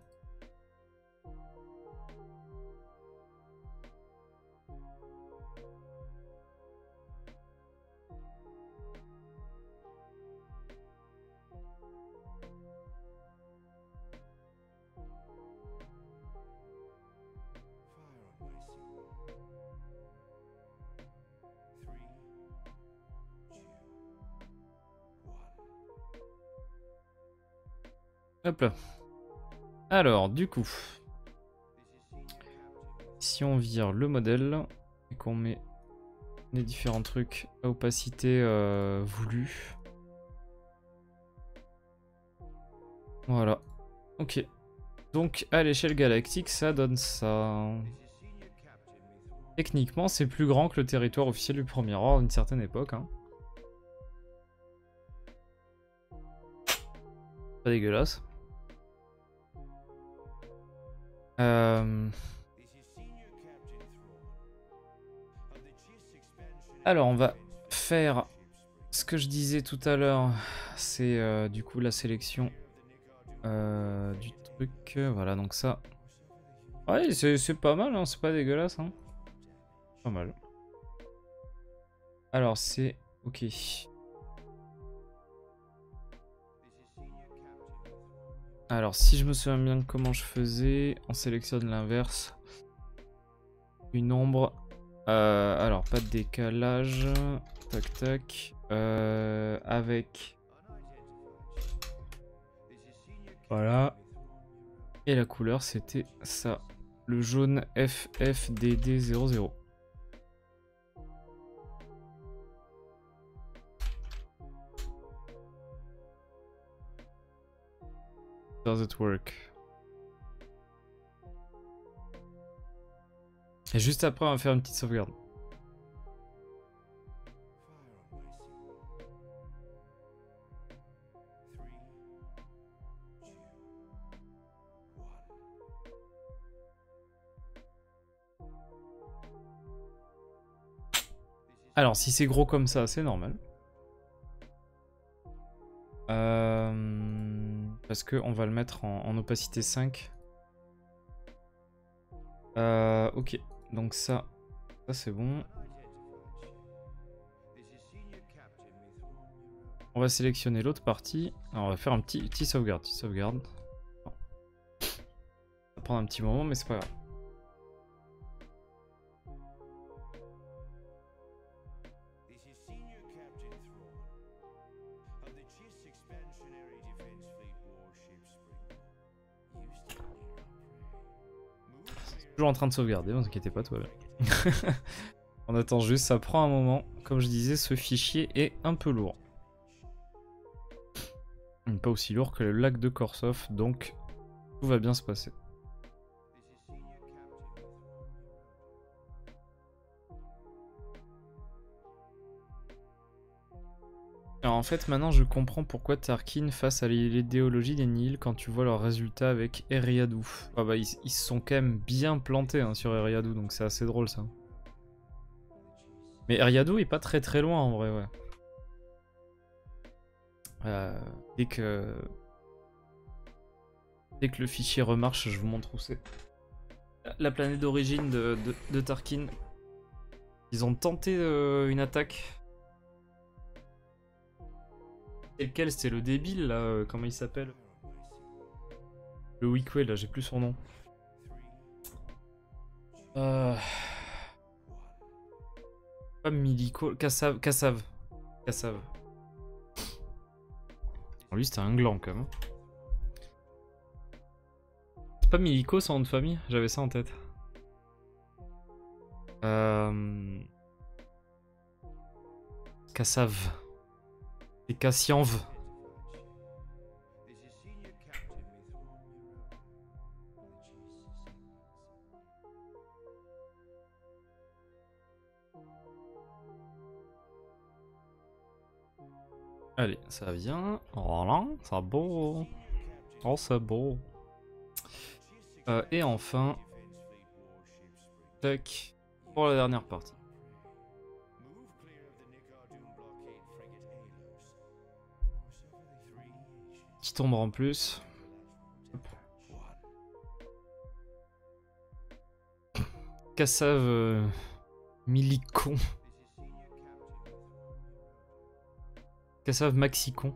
Hop là. Alors, du coup, si on vire le modèle et qu'on met les différents trucs à opacité voulue. Voilà. Ok. Donc, à l'échelle galactique, ça donne ça. Techniquement, c'est plus grand que le territoire officiel du Premier Ordre à une certaine époque. Hein. Pas dégueulasse. Alors, on va faire ce que je disais tout à l'heure. C'est du coup la sélection du truc. Voilà, donc ça. Ouais, c'est pas mal, hein, c'est pas dégueulasse. Hein. Pas mal. Alors, c'est... Ok. Alors, si je me souviens bien de comment je faisais, on sélectionne l'inverse. Une ombre. Alors, pas de décalage. Tac, tac. Avec... Voilà. Et la couleur, c'était ça. Le jaune FFDD00. Does it work? Et juste après, on va faire une petite sauvegarde. Alors, si c'est gros comme ça, c'est normal. Parce qu'on va le mettre en opacité 5. Ok, donc ça c'est bon. On va sélectionner l'autre partie. Alors, on va faire un petit sauvegarde. Ça va prendre un petit moment, mais c'est pas grave. Toujours en train de sauvegarder, ne vous inquiétez pas, toi là. On attend juste, ça prend un moment. Comme je disais, ce fichier est un peu lourd. Pas aussi lourd que le lac de Korsov, donc tout va bien se passer. Alors en fait, maintenant je comprends pourquoi Tarkin face à l'idéologie des Nihil quand tu vois leurs résultats avec Eriadu. Ah bah ils se sont quand même bien plantés hein, sur Eriadu, donc c'est assez drôle ça. Mais Eriadu est pas très loin en vrai, ouais. Dès que le fichier remarche, je vous montre où c'est. La planète d'origine de Tarkin. Ils ont tenté une attaque. C'est lequel? C'était le débile là, comment il s'appelle? Le Weequay là, j'ai plus son nom. Pas Milico, Kassav. Lui c'était un gland quand même. C'est pas Milico son nom de famille? J'avais ça en tête. Kassav. Et Kassianv. Allez, ça vient. Voilà, ça beau. Oh, c'est beau. Et enfin, tac, pour la dernière partie. Qui tombera en plus. Kassav Milicon. Kassav Maxicon.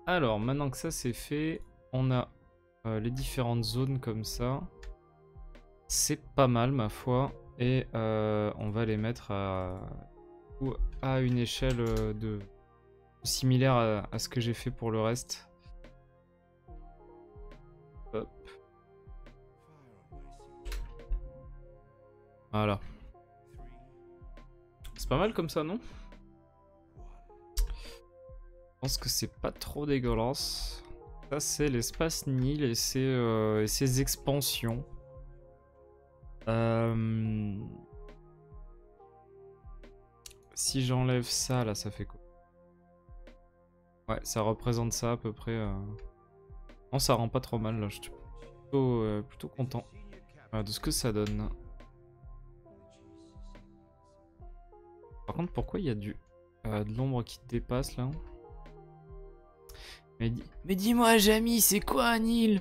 Alors, maintenant que ça c'est fait, on a les différentes zones comme ça. C'est pas mal ma foi. Et on va les mettre à une échelle similaire à ce que j'ai fait pour le reste. Hop. Voilà. C'est pas mal comme ça, non? Je pense que c'est pas trop dégueulasse. Ça, c'est l'espace Nil et ses expansions. Si j'enlève ça, là, ça fait quoi? Ouais, ça représente ça à peu près. Non, ça rend pas trop mal, là. Je suis plutôt content de ce que ça donne. Par contre, pourquoi il y a de l'ombre qui dépasse, là? Mais dis-moi, Jamy, c'est quoi un Nil?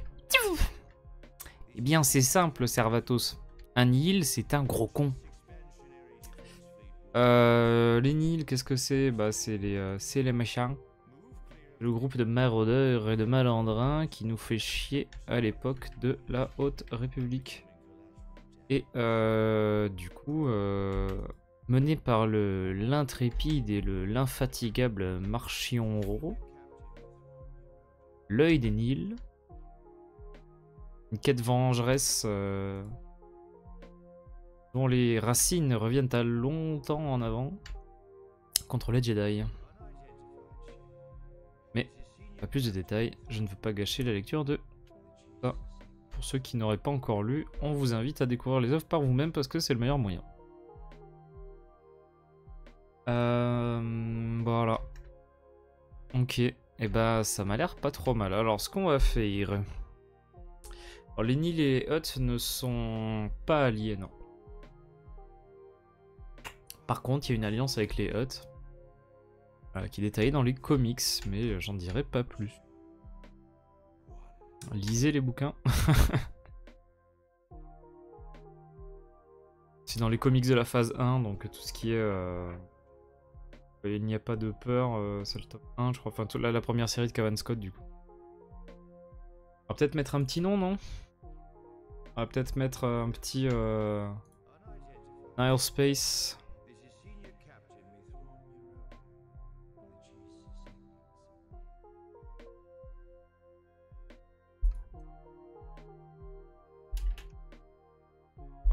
Eh bien, c'est simple, Servatos. Un Nil, c'est un gros con. Les Nils, qu'est-ce que c'est? Bah, c'est les machins. Le groupe de maraudeurs et de malandrins qui nous fait chier à l'époque de la Haute République. Et du coup, mené par l'intrépide et l'infatigable Marchionro, l'œil des Nils, une quête vengeresse dont les racines reviennent à longtemps en avant contre les Jedi. Mais, pas plus de détails, je ne veux pas gâcher la lecture de ça. Pour ceux qui n'auraient pas encore lu, on vous invite à découvrir les œuvres par vous-même parce que c'est le meilleur moyen. Voilà. Ok, et bah ça m'a l'air pas trop mal. Alors ce qu'on va faire... Alors, les Nils et les Hutt ne sont pas alliés, non. Par contre, il y a une alliance avec les Hutt. qui est détaillé dans les comics, mais j'en dirai pas plus. Lisez les bouquins. C'est dans les comics de la phase 1, donc tout ce qui est... il n'y a pas de peur, c'est le top 1, je crois. Enfin, la première série de Cavan Scott, du coup. On va peut-être mettre un petit nom, non? On va peut-être mettre un petit... Nile Space.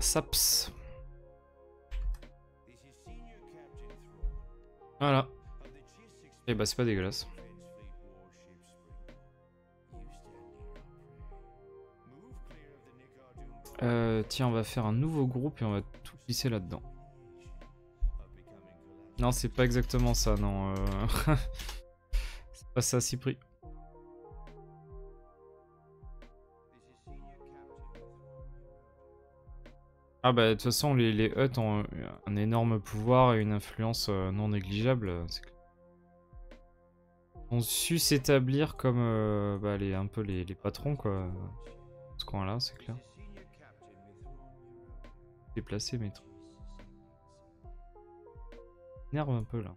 Saps. Voilà. Et bah c'est pas dégueulasse. Tiens, on va faire un nouveau groupe et on va tout glisser là-dedans. Non, c'est pas exactement ça, non. C'est pas ça, Cyprien. Ah bah de toute façon, les Hutt ont un énorme pouvoir et une influence non négligeable. Ils ont su s'établir comme bah, un peu les patrons, quoi. Ce coin-là, c'est clair. Déplacer mes trucs. Énerve un peu là.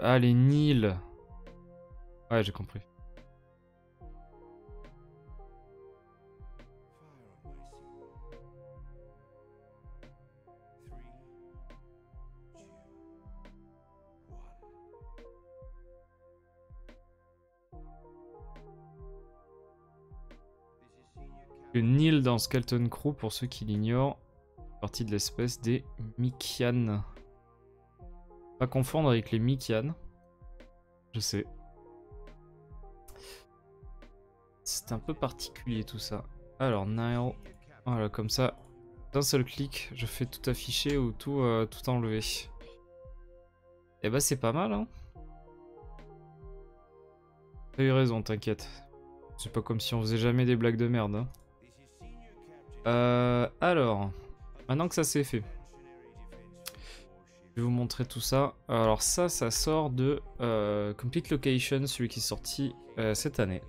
Ah, les Nils. Ouais, j'ai compris. Le Nil dans Skeleton Crew, pour ceux qui l'ignorent, partie de l'espèce des Mikian. Pas confondre avec les Mikian. Je sais. C'est un peu particulier tout ça. Alors, Nile. Voilà, comme ça, d'un seul clic, je fais tout afficher ou tout enlever. Et bah, c'est pas mal, hein. T'as eu raison, t'inquiète. C'est pas comme si on faisait jamais des blagues de merde, hein. Alors, maintenant que ça c'est fait, je vais vous montrer tout ça. Alors ça sort de Complete Location, celui qui est sorti cette année.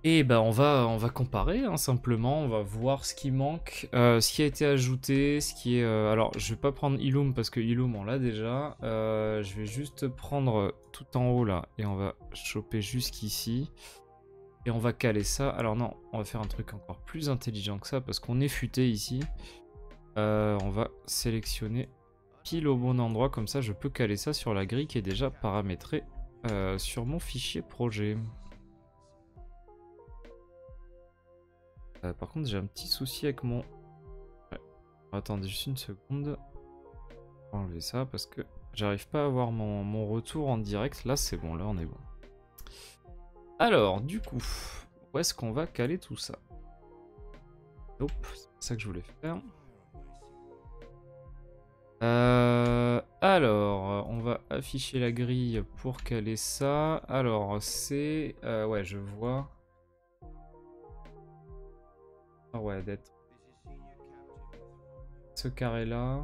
Et bah on va comparer, hein, simplement, on va voir ce qui manque, ce qui a été ajouté, ce qui est... alors je vais pas prendre Illum parce que Illum on l'a déjà, je vais juste prendre tout en haut là et on va choper jusqu'ici. Et on va caler ça. Alors non, on va faire un truc encore plus intelligent que ça parce qu'on est futé ici. On va sélectionner pile au bon endroit. Comme ça, je peux caler ça sur la grille qui est déjà paramétrée sur mon fichier projet. Par contre, j'ai un petit souci avec mon... Ouais. Attendez juste une seconde. On va enlever ça parce que j'arrive pas à avoir mon retour en direct. Là, c'est bon. Là, on est bon. Alors, du coup, où est-ce qu'on va caler tout ça? Hop, c'est ça que je voulais faire. Alors, on va afficher la grille pour caler ça. Alors, c'est... ouais, je vois. Ah ouais, d'être... Ce carré-là.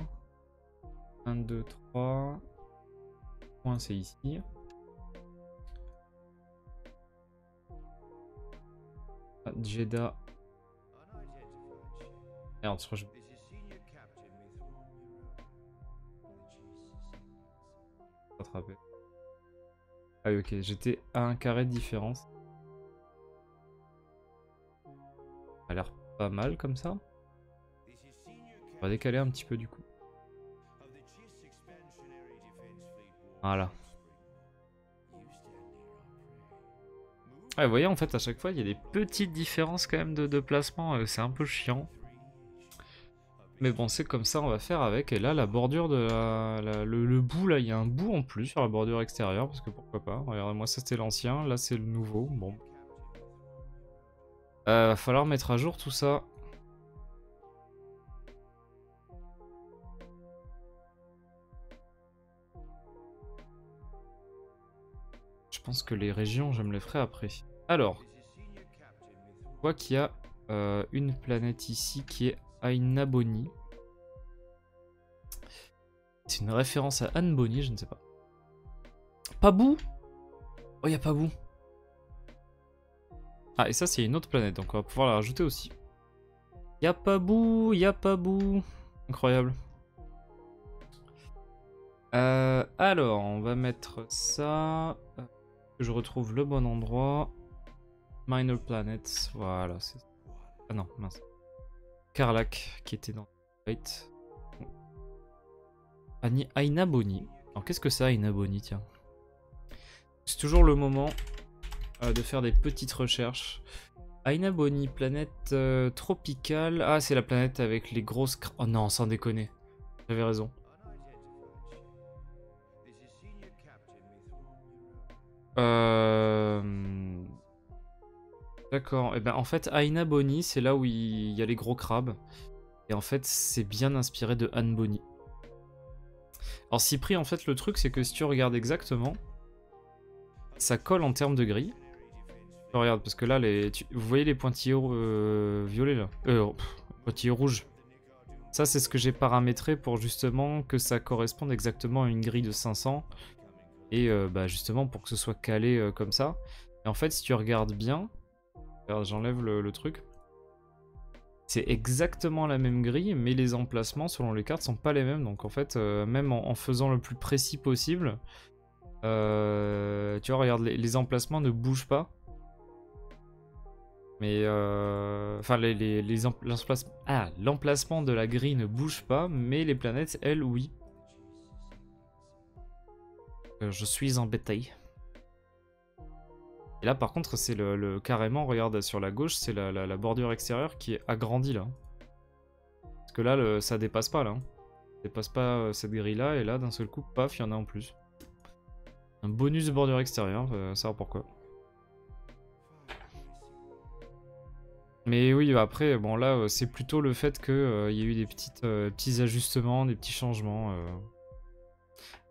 1, 2, 3. Point, c'est ici. Ah, Jeddah. Merde, je crois que je... rattraper. Ah oui, ok, j'étais à un carré de différence. Ça a l'air pas mal comme ça. On va décaler un petit peu du coup. Voilà. Ouais, vous voyez, en fait, à chaque fois, il y a des petites différences quand même de placement. C'est un peu chiant. Mais bon, c'est comme ça, on va faire avec. Et là, la bordure de le bout, là, il y a un bout en plus sur la bordure extérieure, parce que pourquoi pas. Regardez-moi, ça c'était l'ancien, là c'est le nouveau. Bon. Va falloir mettre à jour tout ça. Je pense que les régions, je me les ferai après. Alors, je vois qu'il y a une planète ici qui est Ainaboni. C'est une référence à Anne Bonny, je ne sais pas. Pabou? Oh, il y a Pabou. Ah, et ça, c'est une autre planète, donc on va pouvoir la rajouter aussi. Y'a Pabou, y'a Pabou. Incroyable. Alors, on va mettre ça. Que je retrouve le bon endroit. Minor Planets, voilà. Ah non, mince. Karlak, qui était dans Right. Ainaboni. Alors, qu'est-ce que c'est, Ainaboni, tiens? C'est toujours le moment de faire des petites recherches. Ainaboni, planète tropicale. Ah, c'est la planète avec les grosses... Oh non, sans déconner. J'avais raison. D'accord. Et ben en fait, Ainaboni, c'est là où il y a les gros crabes. Et en fait, c'est bien inspiré de Anne Bonny. Alors Cypri, en fait, le truc, c'est que si tu regardes exactement, ça colle en termes de gris. Regarde, parce que là, vous voyez les pointillés violets, là pointillés rouges. Ça, c'est ce que j'ai paramétré pour justement que ça corresponde exactement à une grille de 500. Et bah, justement, pour que ce soit calé comme ça. Et en fait, si tu regardes bien, j'enlève le truc. C'est exactement la même grille, mais les emplacements selon les cartes sont pas les mêmes. Donc en fait, même en faisant le plus précis possible, tu vois, regarde, les emplacements ne bougent pas. Mais enfin, l'emplacement de la grille ne bouge pas, mais les planètes, elles, oui. Je suis en bétail. Et là, par contre, c'est carrément, regarde sur la gauche, c'est la bordure extérieure qui est agrandie là. Parce que là, ça dépasse pas là. Ça dépasse pas cette grille là, et là, d'un seul coup, paf, il y en a en plus. Un bonus de bordure extérieure, savoir pourquoi. Mais oui, après, bon là, c'est plutôt le fait qu'il y a eu des petits ajustements, des petits changements.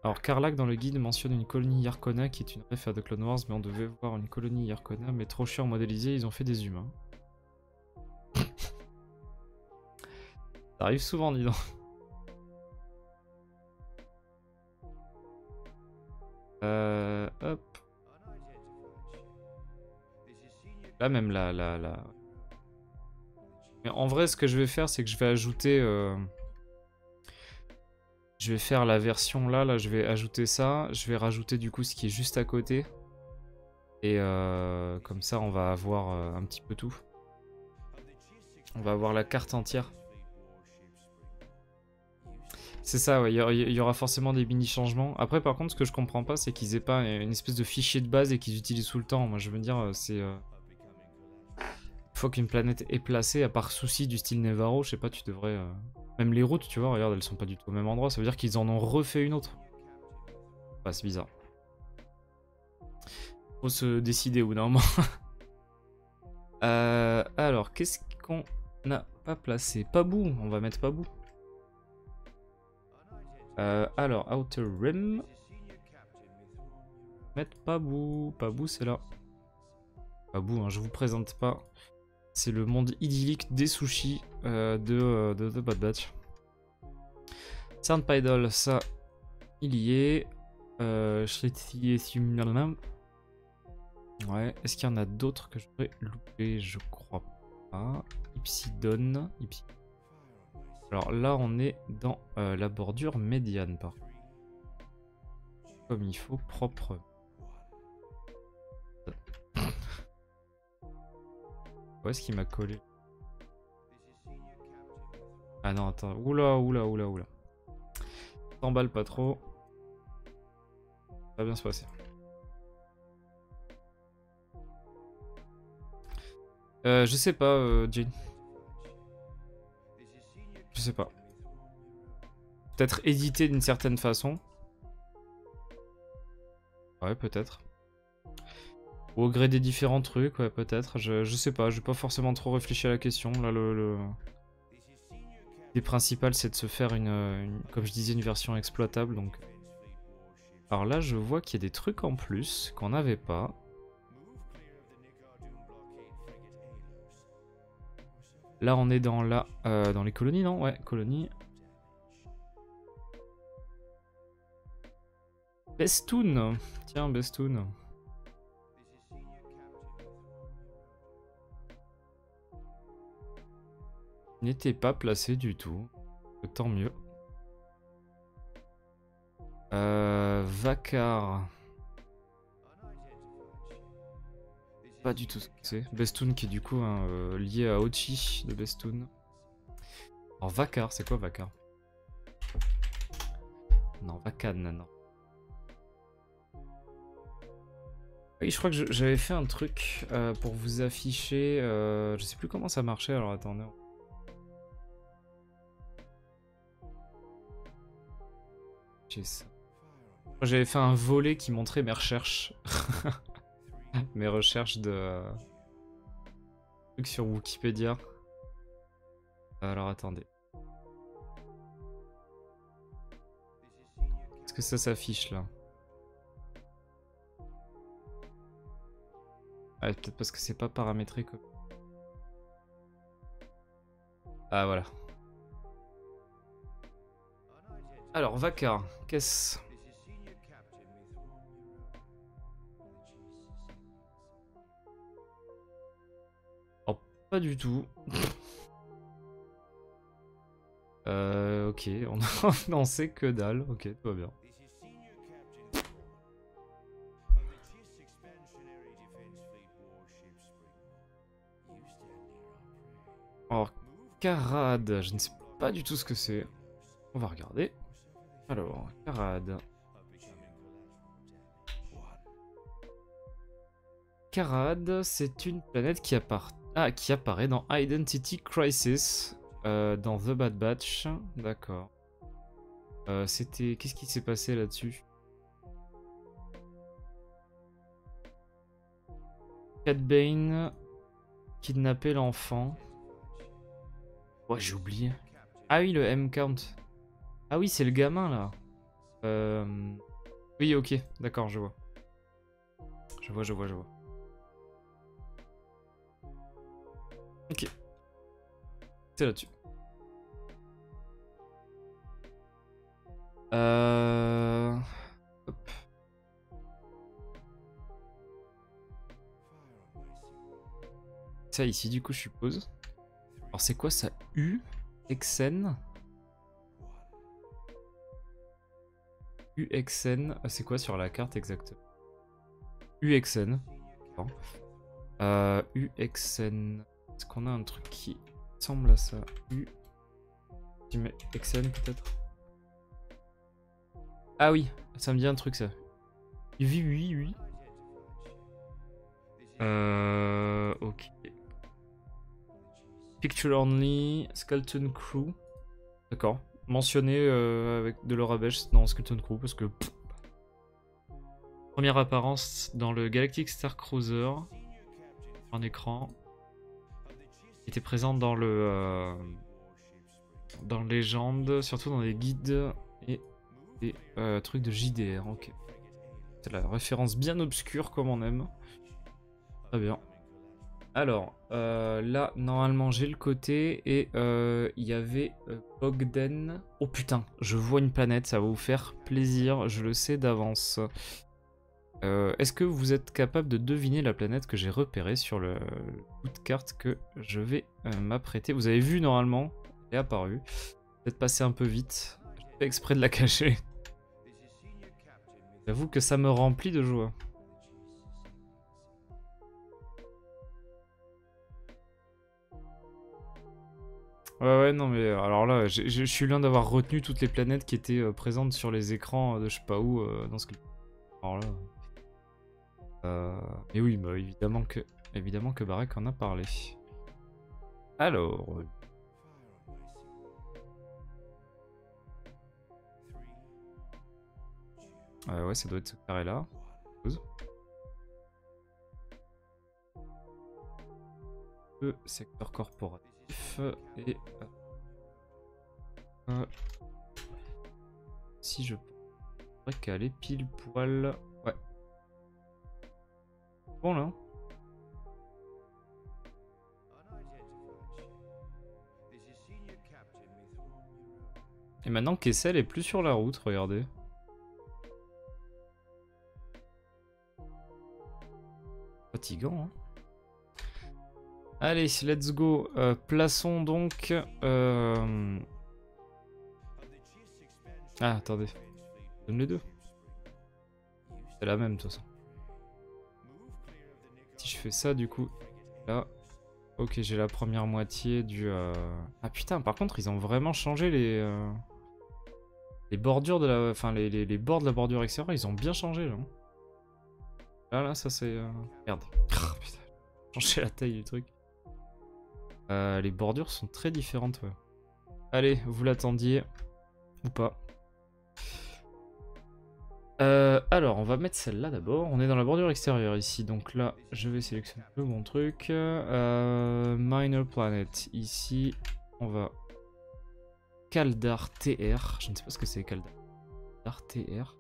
Alors Karlak dans le guide mentionne une colonie Yarkona qui est une ref à The Clone Wars, mais on devait voir une colonie Yarkona, mais trop cher modélisé, ils ont fait des humains. Ça arrive souvent, dis donc. Hop. Là même la... Mais en vrai, ce que je vais faire, c'est que je vais ajouter... Je vais faire la version là, je vais ajouter ça. Je vais rajouter du coup ce qui est juste à côté. Et comme ça, on va avoir un petit peu tout. On va avoir la carte entière. C'est ça, ouais, il y aura forcément des mini-changements. Après, par contre, ce que je comprends pas, c'est qu'ils aient pas une espèce de fichier de base et qu'ils utilisent tout le temps. Moi, je veux dire, c'est... Une fois qu'une planète est placée, à part souci du style Nevarro, je sais pas, tu devrais... Même les routes, tu vois, regarde, elles sont pas du tout au même endroit. Ça veut dire qu'ils en ont refait une autre. Bah, c'est bizarre. Faut se décider au bout d'un moment. Alors, qu'est-ce qu'on n'a pas placé? Pabou, on va mettre Pabou. Alors, Outer Rim. Mettre Pabou. Pabou, c'est là. Pabou, hein, je vous présente pas. C'est le monde idyllique des sushis de Bad Batch. Sandpidal, ça, il y est. Ouais, est-ce qu'il y en a d'autres que je pourrais louper? Je crois pas. Ipsidon. Alors là, on est dans la bordure médiane, par contre. Comme il faut, propre. Où est-ce qu'il m'a collé? Ah non, attends. Oula. T'emballe pas trop. Ça va bien se passer. Je sais pas, Jane. Je sais pas. Peut-être édité d'une certaine façon. Ouais, peut-être. Ou au gré des différents trucs, ouais, peut-être. Je sais pas, j'ai pas forcément trop réfléchi à la question. Là, l'idée principale, c'est de se faire comme je disais, une version exploitable, donc... Alors là, je vois qu'il y a des trucs en plus qu'on n'avait pas. Là, on est dans dans les colonies, non? Ouais, colonies. Bestoun. Tiens, Bestoun. N'était pas placé du tout. Tant mieux. Vakar. Pas du tout ce que c'est. Bestoun qui est du coup lié à Ochi de Bestoun. Alors Vakar, c'est quoi Vakar? Non, Vakan, non. Oui, je crois que j'avais fait un truc pour vous afficher. Je sais plus comment ça marchait, alors attendez. J'ai ça. J'avais fait un volet qui montrait mes recherches. Mes recherches de trucs sur Wikipédia. Alors attendez. Est-ce que ça s'affiche là? Ah, peut-être parce que c'est pas paramétré quoi. Ah voilà. Alors Vakar, qu'est-ce? Oh, pas du tout. Ok, on n'en sait que dalle. Ok, tout va bien. Alors, Karad, je ne sais pas du tout ce que c'est. On va regarder. Alors, Karad. Karad, c'est une planète qui apparaît dans Identity Crisis, dans The Bad Batch. D'accord. Qu'est-ce qui s'est passé là-dessus? Cad Bane kidnapper l'enfant. Ouais, j'ai oublié. Ah oui, le M-Count. Ah oui, c'est le gamin là. Oui, ok, d'accord, je vois. Je vois. Ok. C'est là-dessus. Hop. Ça ici, du coup, je suppose. Alors, c'est quoi ça? UXN? UXN, c'est quoi sur la carte exactement? UXN. UXN. Est-ce qu'on a un truc qui ressemble à ça? XN peut-être? Ah oui, ça me dit un truc ça. Oui. Ok. Picture Only, Skeleton Crew. D'accord. Mentionné avec de Laura Besh dans Skeleton Crew parce que... Première apparence dans le Galactic Star Cruiser. En écran. Il était présent dans dans Légende, surtout dans les guides et des trucs de JDR. Ok. C'est la référence bien obscure comme on aime. Très bien. Alors, là, normalement, j'ai le côté et il y avait Bogden. Oh putain, je vois une planète, ça va vous faire plaisir, je le sais d'avance. Est-ce que vous êtes capable de deviner la planète que j'ai repérée sur le bout de carte que je vais m'apprêter? Vous avez vu normalement, elle est apparue. Peut-être passer un peu vite. Je fais exprès de la cacher. J'avoue que ça me remplit de joie. Ouais, non, mais alors là, je suis loin d'avoir retenu toutes les planètes qui étaient présentes sur les écrans de je sais pas où dans ce que. Alors là. Mais oui, bah, évidemment que Barek en a parlé. Alors. Ouais, ça doit être ce carré là. Le secteur corporatif et si je faudrait caler pile poil. Ouais. Bon là. Et maintenant Kessel est plus sur la route, regardez. Fatigant, hein. Allez, let's go. Plaçons donc... Ah, attendez. Donne les deux. C'est la même, de toute façon. Si je fais ça, du coup... Là... Ok, j'ai la première moitié du... Ah putain, par contre, ils ont vraiment changé les bordures de la... Enfin, les bords de la bordure extérieure, ils ont bien changé, là. Là, ça c'est... Merde. Oh, putain. Changer la taille du truc. Les bordures sont très différentes, ouais. Allez, vous l'attendiez. Ou pas. Alors, on va mettre celle-là d'abord. On est dans la bordure extérieure ici. Donc là, je vais sélectionner le bon truc. Minor Planet. Ici, on va... Kaldar TR. Je ne sais pas ce que c'est, Kaldar TR.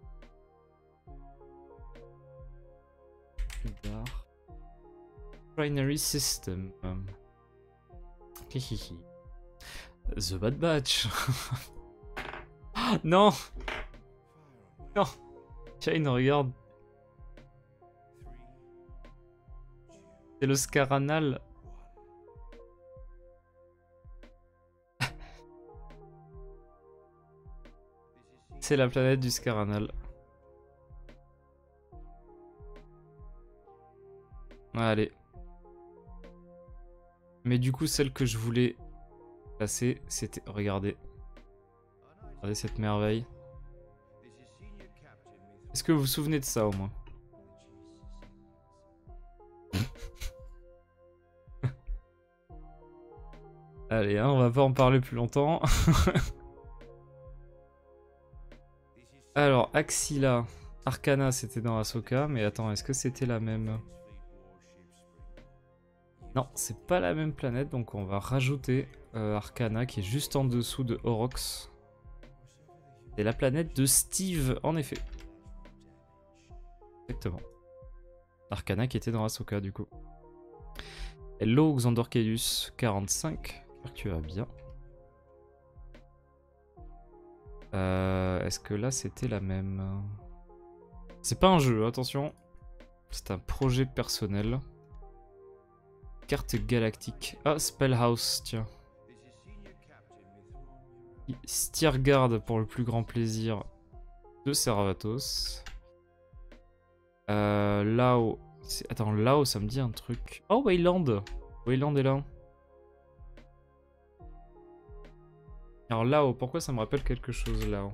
Kaldar. Binary System. The Bad Batch. Non. Non. Shane, regarde. C'est le Scaranal. C'est la planète du Scaranal. Allez. Mais du coup, celle que je voulais passer, c'était... Regardez. Regardez cette merveille. Est-ce que vous vous souvenez de ça, au moins? Allez, hein, on va pas en parler plus longtemps. Alors, Axila. Arcana, c'était dans Ahsoka. Mais attends, est-ce que c'était la même? Non, c'est pas la même planète, donc on va rajouter Arcana qui est juste en dessous de Orox. C'est la planète de Steve, en effet. Exactement. Arcana qui était dans Ahsoka, du coup. Hello, Xandorcaeus 45. J'espère que tu vas bien. Est-ce que là, c'était la même? C'est pas un jeu, attention. C'est un projet personnel. Carte galactique. Ah, Spellhouse, tiens. Stiergard pour le plus grand plaisir de Servatos. Lao. Attends, Lao, ça me dit un truc. Oh, Wayland. Wayland est là. Alors, Lao, pourquoi ça me rappelle quelque chose, Lao?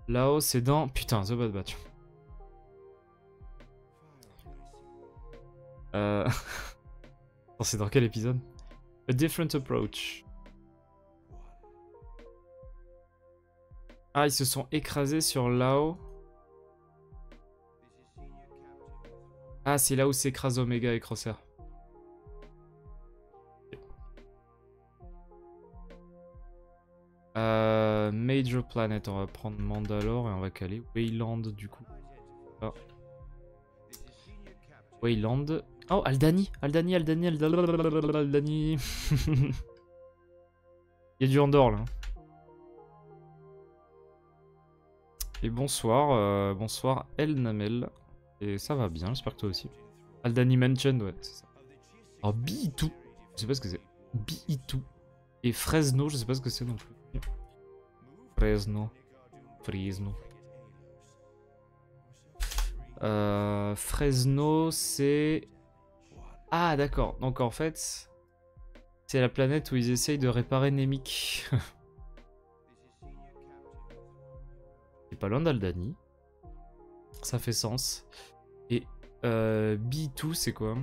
Lao, c'est dans... Putain, The Bad Batch. C'est dans quel épisode? A Different Approach. Ah, ils se sont écrasés sur Lao. Ah, c'est là où s'écrase Omega et Crosshair. Major Planet, on va prendre Mandalore et on va caler Wayland du coup. Ah. Wayland. Oh, Aldani. Aldani. Il y a du Andorre là. Et bonsoir, bonsoir El Namel. Et ça va bien, j'espère que toi aussi. Aldani Mentioned, ouais, c'est ça. Alors B2, je sais pas ce que c'est. B2. Et Fresno, je sais pas ce que c'est non plus. Fresno. Fresno, c'est... Ah, d'accord. Donc en fait, c'est la planète où ils essayent de réparer Namek. C'est pas loin d'Aldani. Ça fait sens. Et B2, c'est quoi?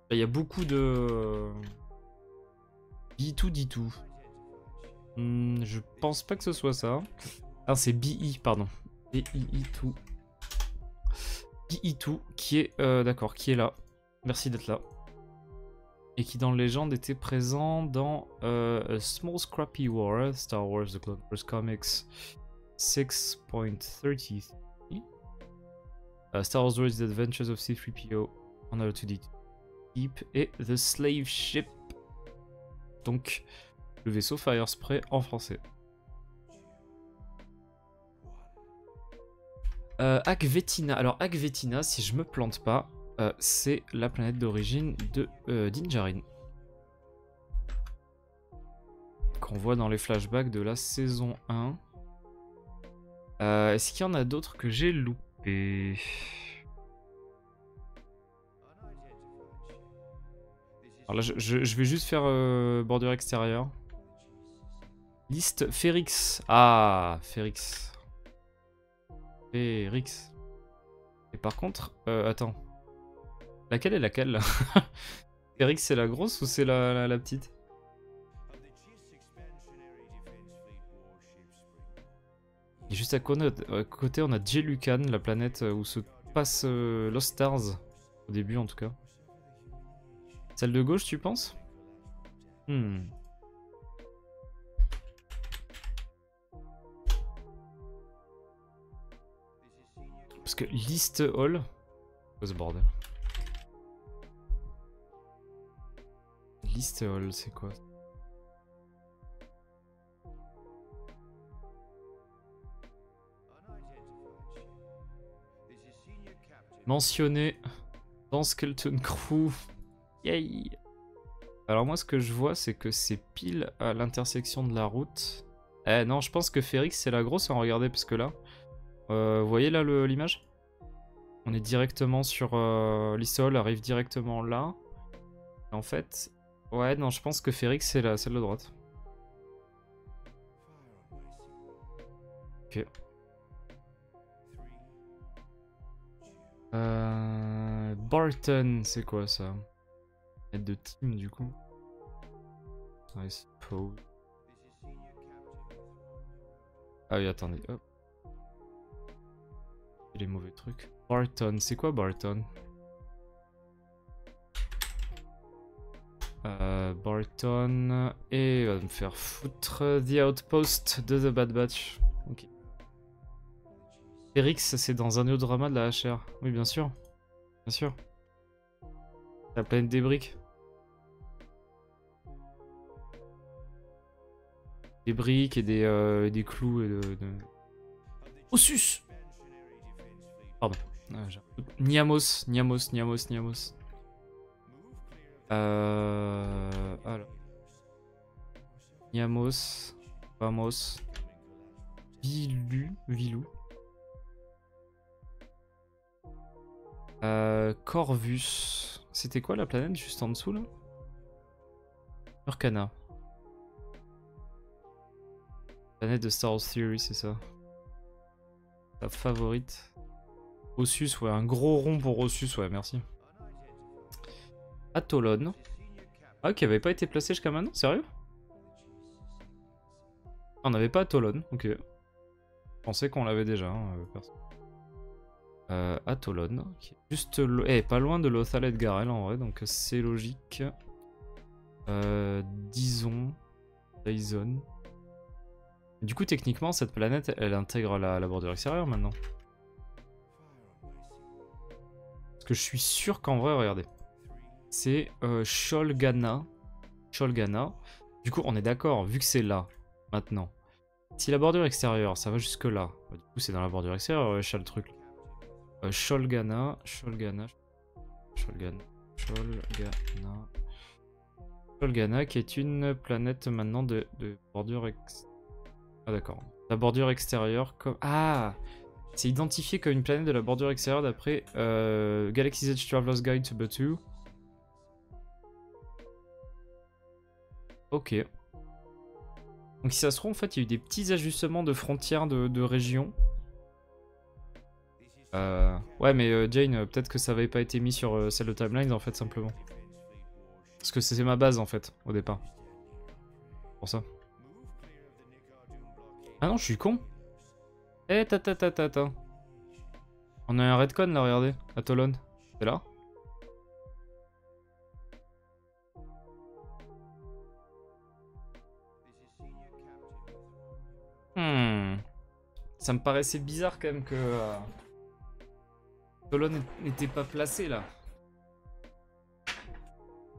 Il y a beaucoup de... B2, D2. Je pense pas que ce soit ça. Ah, c'est BI, pardon. BI2. BI2, qui est... d'accord, qui est là. Merci d'être là. et qui dans Legend était présent dans A Small Scrappy War, Star Wars The Clone Wars Comics 6.33, Star Wars The Adventures of C-3PO on R2D2 et The Slave Ship, donc le vaisseau Firespray en français. Akvetina. Alors Akvetina, si je me plante pas, c'est la planète d'origine de Din Djarin, qu'on voit dans les flashbacks de la saison 1. Est-ce qu'il y en a d'autres que j'ai loupé? Alors là, je vais juste faire bordure extérieure. Liste Ferrix. Ah, Ferrix. Ferrix. Et par contre, attends. Laquelle est laquelle là? Ferrix, c'est la grosse ou c'est la petite? Et juste à côté, on a Jelucan, la planète où se passe Lost Stars. Au début, en tout cas. Celle de gauche, tu penses? Parce que List Hall... Oh, ce bordel. List Hall, c'est quoi? Mentionné dans Skeleton Crew. Yay! Alors moi ce que je vois c'est que c'est pile à l'intersection de la route. Eh non, je pense que Ferrix c'est la grosse, hein, regardez, parce que là... vous voyez là l'image? On est directement sur... l'Issol arrive directement là. Et en fait... Ouais, non, je pense que Ferrix c'est celle de droite. Ok. Barton, c'est quoi ça? Aide de team du coup. I suppose. Ah oui, attendez, hop. Les mauvais trucs. Barton, c'est quoi Barton? Barton, et va me faire foutre The Outpost de The Bad Batch. Ok. Ferrix, c'est dans un drama de la HR. Oui, bien sûr. Bien sûr. La planète des briques. Des briques et des clous et de... Ossus! Pardon. Ah, Niamos. Alors. Niamos. Vamos. Vilou. Corvus. C'était quoi la planète juste en dessous là? Urkana. Planète de Star Wars Theory, c'est ça. Ta favorite. Ossus, ouais, un gros rond pour Ossus, ouais, merci. Atolon. Ah, qui avait pas été placé jusqu'à maintenant, sérieux? On n'avait pas Atolon, ok. Je pensais qu'on l'avait déjà, hein, perso. Atolon, qui est juste pas loin de Lothal et de Garel en vrai, donc c'est logique. Dyson. Du coup, techniquement, cette planète, elle intègre la bordure extérieure maintenant. Parce que je suis sûr qu'en vrai, regardez. C'est Sholgana. Du coup, on est d'accord, vu que c'est là, maintenant. Si la bordure extérieure, ça va jusque là. Du coup, c'est dans la bordure extérieure, le truc. Sholgana, qui est une planète maintenant de bordure extérieure. Ah d'accord. La bordure extérieure comme... Ah, c'est identifié comme une planète de la bordure extérieure d'après Galaxy's Edge Traveler's Guide to Batuu. Ok. Donc si ça se trouve, en fait, il y a eu des petits ajustements de frontières de régions. Ouais, mais Jane, peut-être que ça avait pas été mis sur celle de Timelines, en fait, simplement. Parce que c'est ma base, en fait, au départ. Pour ça. Ah non, je suis con. Eh, tata. On a un retcon, là, regardez. Atolon. C'est là. Ça me paraissait bizarre quand même que Atolon n'était pas placé là.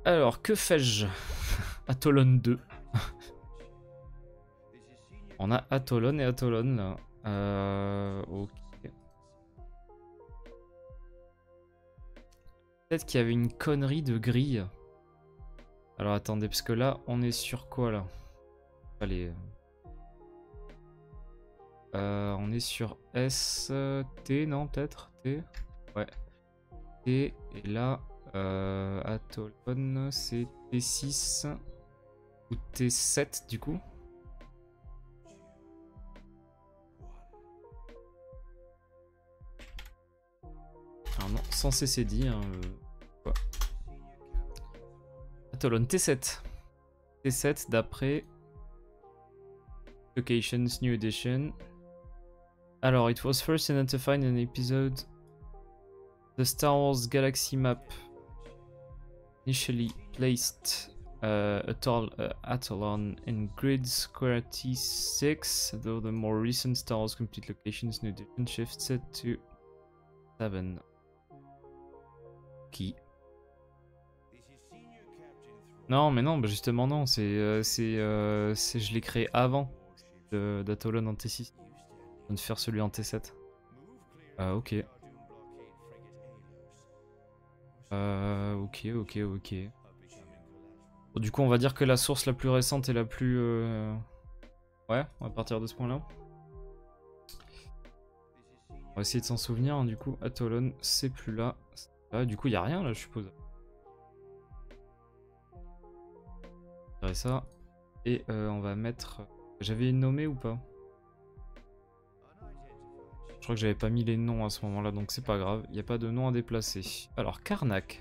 Alors, que fais-je? Atolon 2. On a Atolon et Atolon là. Ok. Peut-être qu'il y avait une connerie de grille. Alors attendez, parce que là, on est sur quoi là? Allez. On est sur S, T, non peut-être? T? Ouais. T, et là, Atolon, c'est T6 ou T7 du coup? Alors non, sans CCD, hein, quoi. Atolon T7. T7 d'après Locations New Edition. Alors, it was first identified in an episode the Star Wars Galaxy Map initially placed Atolon in grid square T6, though the more recent Star Wars Complete Locations New Edition shifts it to 7. Qui? Non, mais non, bah justement non, je l'ai créé avant d'Atolon en T6. Je viens de faire celui en T7. Ok. Ok. Bon, du coup, on va dire que la source la plus récente est la plus... Ouais, on va partir de ce point-là. On va essayer de s'en souvenir, hein, du coup. Atolon, c'est plus là. Du coup, il n'y a rien, là, je suppose. Ça. Et on va mettre... J'avais nommé ou pas? Je crois que j'avais pas mis les noms à ce moment-là, donc c'est pas grave. Il n'y a pas de nom à déplacer. Alors, Karnak.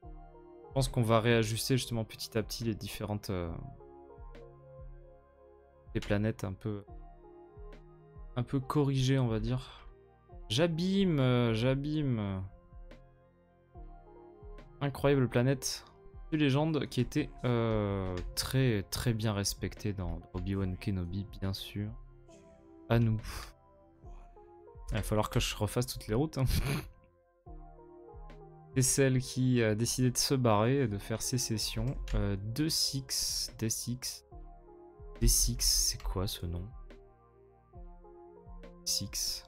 Je pense qu'on va réajuster justement petit à petit les différentes... les planètes un peu corrigées, on va dire. J'abîme. Incroyable planète de légende qui était très bien respectée dans Obi-Wan Kenobi, bien sûr. À nous. Il va falloir que je refasse toutes les routes. Hein. C'est celle qui a décidé de se barrer et de faire sécession. D6, c'est quoi ce nom? 6.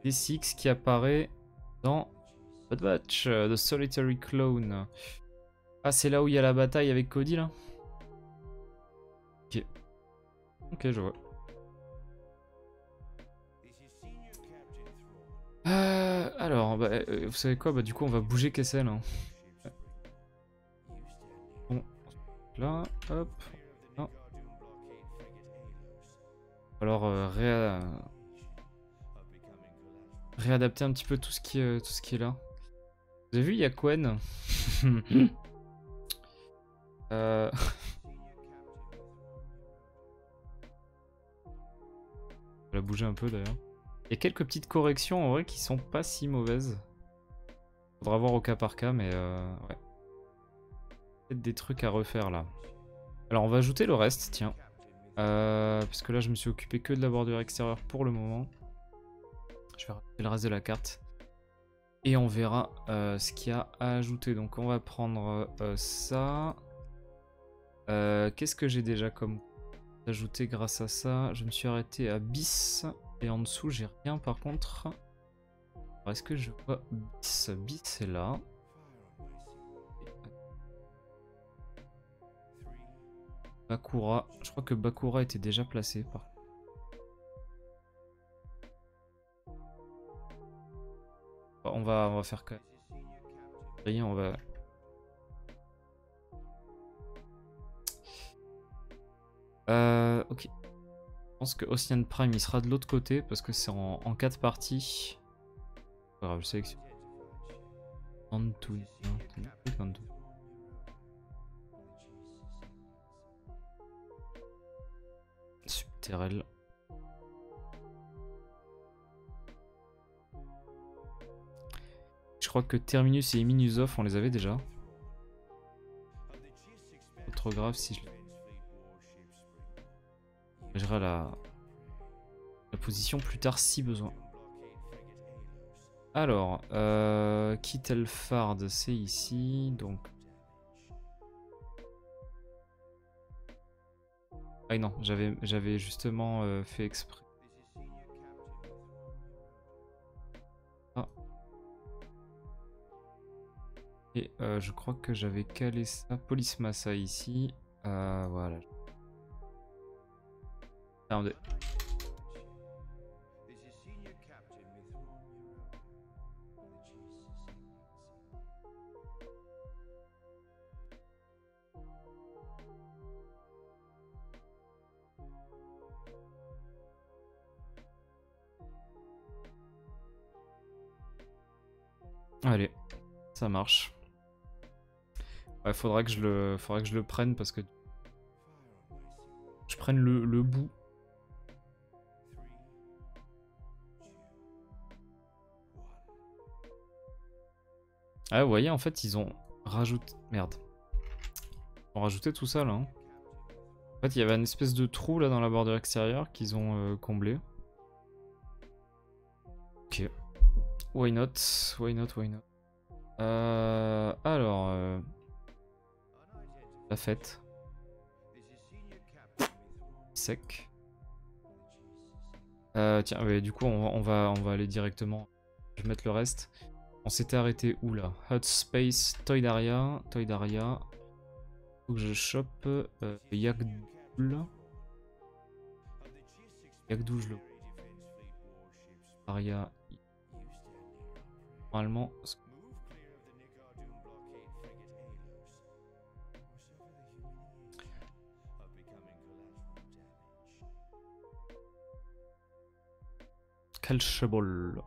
D6 qui apparaît dans Bad Batch, The Solitary Clone. Ah, c'est là où il y a la bataille avec Cody là? Ok. Ok, je vois. Alors, bah, vous savez quoi? Bah, du coup, on va bouger Kessel. Hein. Bon, là, hop. Là. Alors, réadapter un petit peu tout ce qui est là. Vous avez vu, il y a Quen. On va bouger un peu d'ailleurs. Il y a quelques petites corrections en vrai qui sont pas si mauvaises. Faudra voir au cas par cas, mais ouais. Peut-être des trucs à refaire là. Alors on va ajouter le reste, tiens. Parce que là je me suis occupé que de la bordure extérieure pour le moment. Je vais rajouter le reste de la carte. Et on verra ce qu'il y a à ajouter. Donc on va prendre ça. Qu'est-ce que j'ai déjà comme ajouté grâce à ça? Je me suis arrêté à bis. Et en dessous j'ai rien par contre. Est-ce que je vois bis? Bis c'est là. Bakura. Je crois que Bakura était déjà placé par. On va faire quand même. On va. Ok. Je pense que Ocean Prime il sera de l'autre côté parce que c'est en 4 parties. Pas grave, je sélectionne. Subterrel. crois que Terminus et Minusov, on les avait déjà. Pas trop grave si je gérerai la position plus tard si besoin. Alors, Kittelfard, c'est ici, donc... Ah non, j'avais justement fait exprès. Ah. Et je crois que j'avais calé ça, Police Massa ici. Voilà. Attendez. Allez, ça marche. Ouais, faudra que je le prenne parce que je prenne le bout. Ah, vous voyez, en fait, ils ont rajouté... Merde. Ils ont rajouté tout ça, là. Hein. En fait, il y avait une espèce de trou, là, dans la bordure extérieure qu'ils ont comblé. Ok. Why not? Why not? Why not? Alors... la fête. Sec. Tiens, ouais, du coup, on va aller directement. Je vais mettre le reste. On s'était arrêté où là? Hot Space, Toydaria. Toydaria. Faut que je chope Yagdoul. Yagdoul, je le. Aria. Normalement. Calcheball.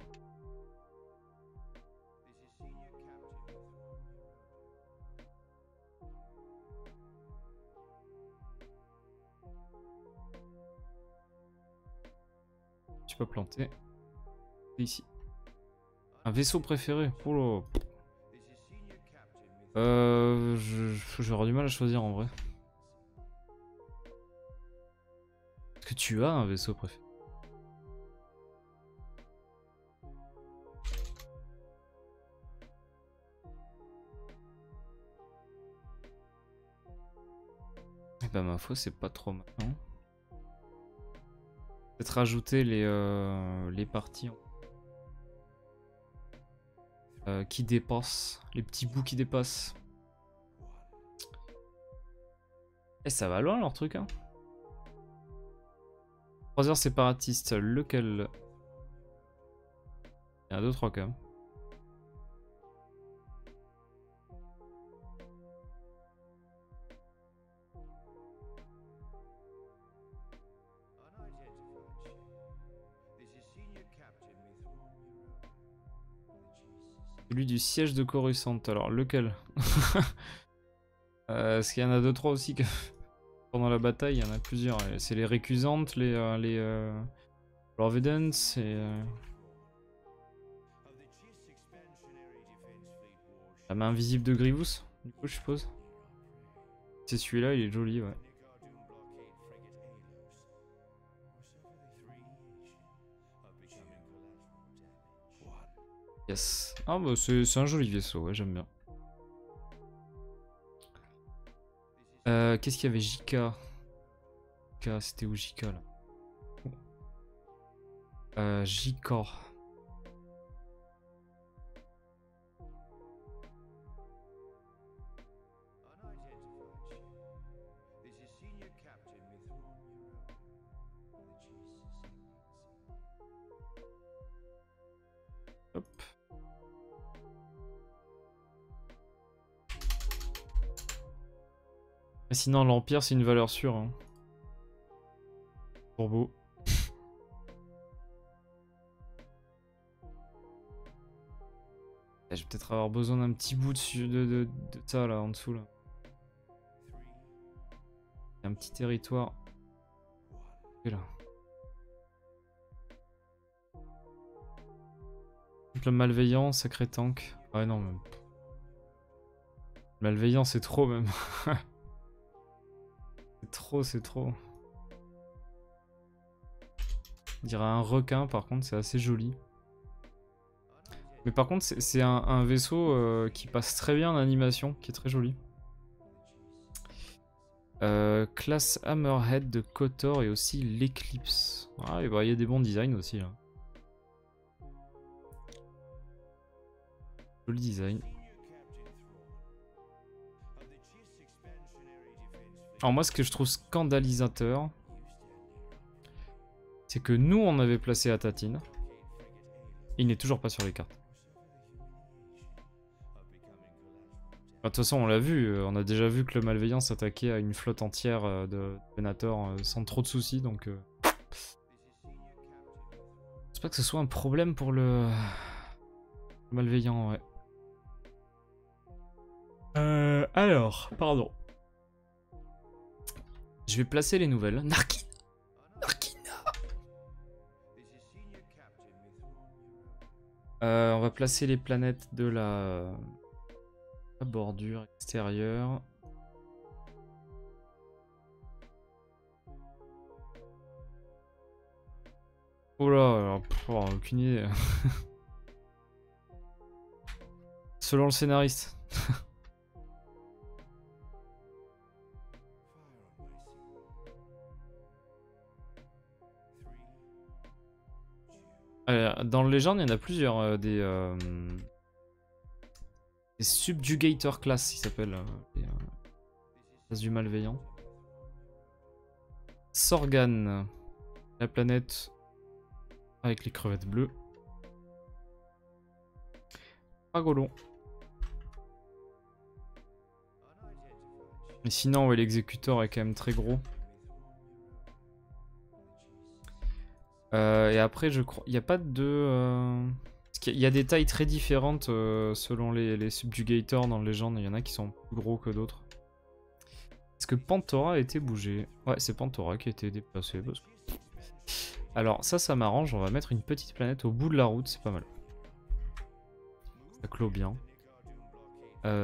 Tu peux planter. Ici. Un vaisseau préféré. Oh là. J'aurais du mal à choisir en vrai. Est-ce que tu as un vaisseau préféré? Eh ben ma foi, c'est pas trop mal. Hein. Peut-être rajouter les parties qui dépassent, les petits bouts qui dépassent. Et ça va loin leur truc, hein. Croiseur séparatiste, lequel? Il y en a 2-3 quand même. Celui du siège de Coruscant, alors lequel? Est-ce qu'il y en a 2-3 aussi que... Pendant la bataille, il y en a plusieurs. C'est les récusantes, les Providence et... La main invisible de Grievous, du coup, je suppose. C'est celui-là, il est joli, ouais. Yes. Ah bah c'est un joli vaisseau, ouais, j'aime bien. Qu'est-ce qu'il y avait? JK. C'était où JK là? JK. Hop. Et sinon l'Empire c'est une valeur sûre. Hein. Turbo. Je vais peut-être avoir besoin d'un petit bout de ça là en dessous là. Il y a un petit territoire. Et là. Le malveillant, sacré tank. Ouais, non, même. Malveillant, c'est trop, même. C'est trop, c'est trop. On dirait un requin, par contre, c'est assez joli. Mais par contre, c'est un vaisseau qui passe très bien en animation, qui est très joli. Classe Hammerhead de Kotor et aussi l'Eclipse. Ah, et bah, il y a des bons designs aussi, là. Joli design. Alors moi, ce que je trouve scandalisateur, c'est que nous, on avait placé Atatine. Il n'est toujours pas sur les cartes. De toute façon, on l'a vu, on a déjà vu que le Malveillant s'attaquait à une flotte entière de Venator sans trop de soucis, donc... Je pense pas que ce soit un problème pour le Malveillant, ouais. Alors, pardon. Je vais placer les nouvelles. Narkina. On va placer les planètes de la bordure extérieure. Oh là, alors, aucune idée. Selon le scénariste. Dans le Légende, il y en a plusieurs. Des Subjugator class, ils s'appellent. Classe du Malveillant. Sorgan. La planète avec les crevettes bleues. Pagolon. Mais sinon, ouais, l'exécuteur est quand même très gros. Et après, je crois... Il n'y a pas de... Parce qu'il y a des tailles très différentes selon les Subjugators dans le Légende. Il y en a qui sont plus gros que d'autres. Est-ce que Pantora a été bougé? Ouais, c'est Pantora qui a été déplacé. Parce que... Alors, ça m'arrange. On va mettre une petite planète au bout de la route. C'est pas mal. Ça clôt bien.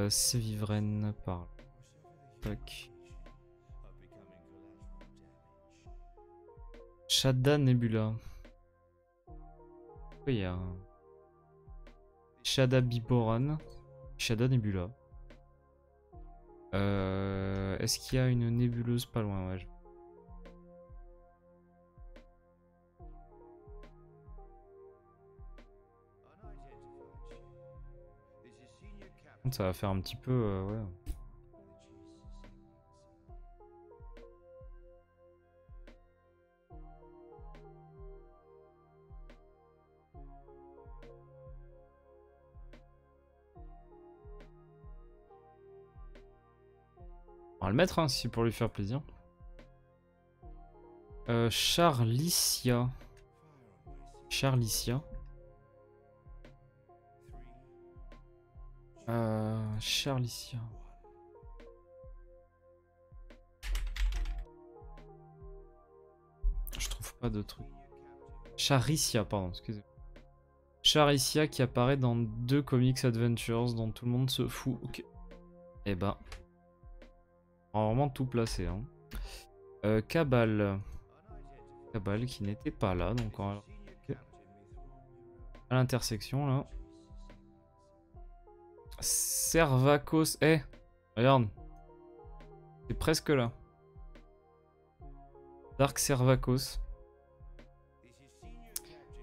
Sévivren par... Tac. Shadda Nebula. Oui, il y a un... Shadda Biboran. Shadda Nebula. Est-ce qu'il y a une nébuleuse pas loin? Ouais. Ça va faire un petit peu... ouais. On va le mettre, hein, si c'est pour lui faire plaisir. Charlicia. Charlicia. Charlicia. Je trouve pas de truc. Charicia, pardon, excusez-moi. Charicia qui apparaît dans 2 comics adventures dont tout le monde se fout. Ok. Eh ben. On va vraiment tout placer. Hein. Cabal. Cabal qui n'était pas là, donc on va... Okay. À l'intersection là. Servacos. Eh, regarde. C'est presque là. Dark Servacos.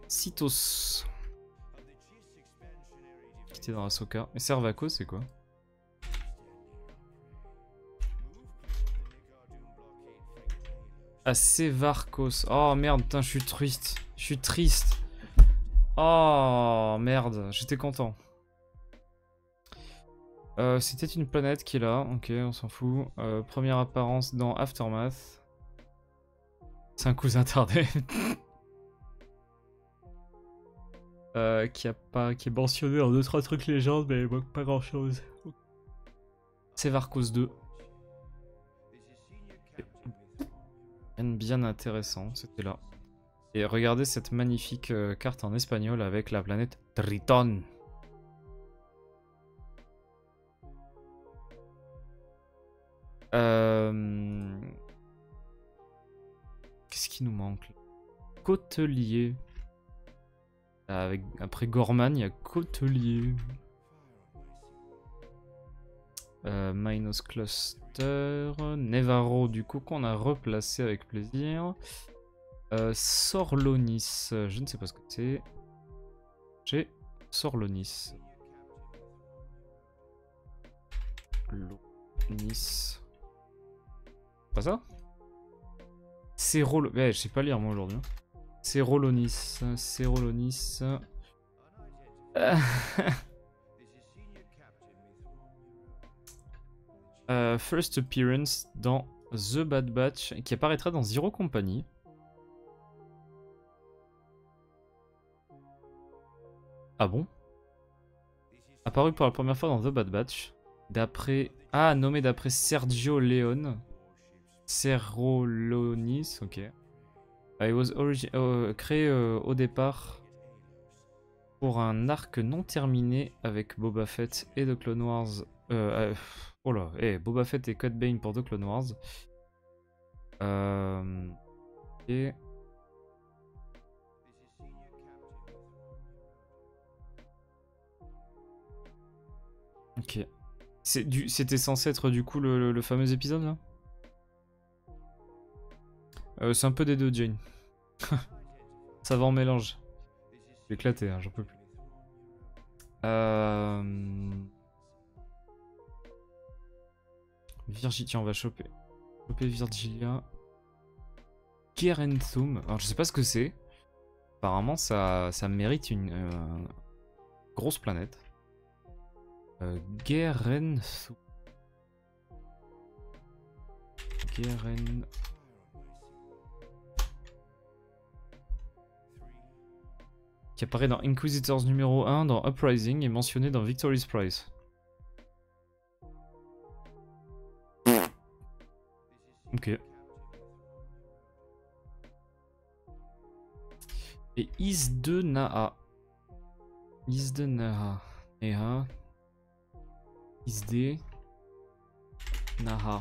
Cytos. Qui était dans Ahsoka. Mais Servacos, c'est quoi? Ah, Sevarkos. Oh merde, putain, je suis triste. Je suis triste. Oh merde, j'étais content. C'était une planète qui est là. Ok, on s'en fout. Première apparence dans Aftermath. C'est un cousin tardé. Qui est mentionné dans 2-3 trucs légendes, mais pas grand chose. Sevarkos 2. Bien intéressant, c'était là. Et regardez cette magnifique carte en espagnol avec la planète Triton. Qu'est-ce qui nous manque là? Côtelier. Après Gorman, il y a Côtelier. Minos Cluster. Nevarro, du coup, qu'on a replacé avec plaisir. Sorlonis. Je ne sais pas ce que c'est. J'ai Sorlonis. Lonis. Pas ça? Cérolo... je sais pas lire moi aujourd'hui. Cérolonis. Cérolonis. First appearance dans The Bad Batch qui apparaîtra dans Zero Company. Ah bon? Apparu pour la première fois dans The Bad Batch. D'après... Ah, nommé d'après Sergio Leone. Cerolonis, ok. Il was créé au départ pour un arc non terminé avec Boba Fett et The Clone Wars. Oh là, Boba Fett et Cad Bane pour The Clone Wars. Ok. Ok. C'était censé être du coup le fameux épisode là? C'est un peu des deux, Jane. Ça va en mélange. J'ai éclaté, hein, j'en peux plus. Tiens, on va choper. Choper Virgilia. Gerenthum. Alors, je sais pas ce que c'est. Apparemment, ça mérite une grosse planète. Gerenthum. Qui apparaît dans Inquisitors numéro 1, dans Uprising et mentionné dans Victory's Prize. Ok. Et Isde Naha. Isde Naha. Neha. Isde Naha.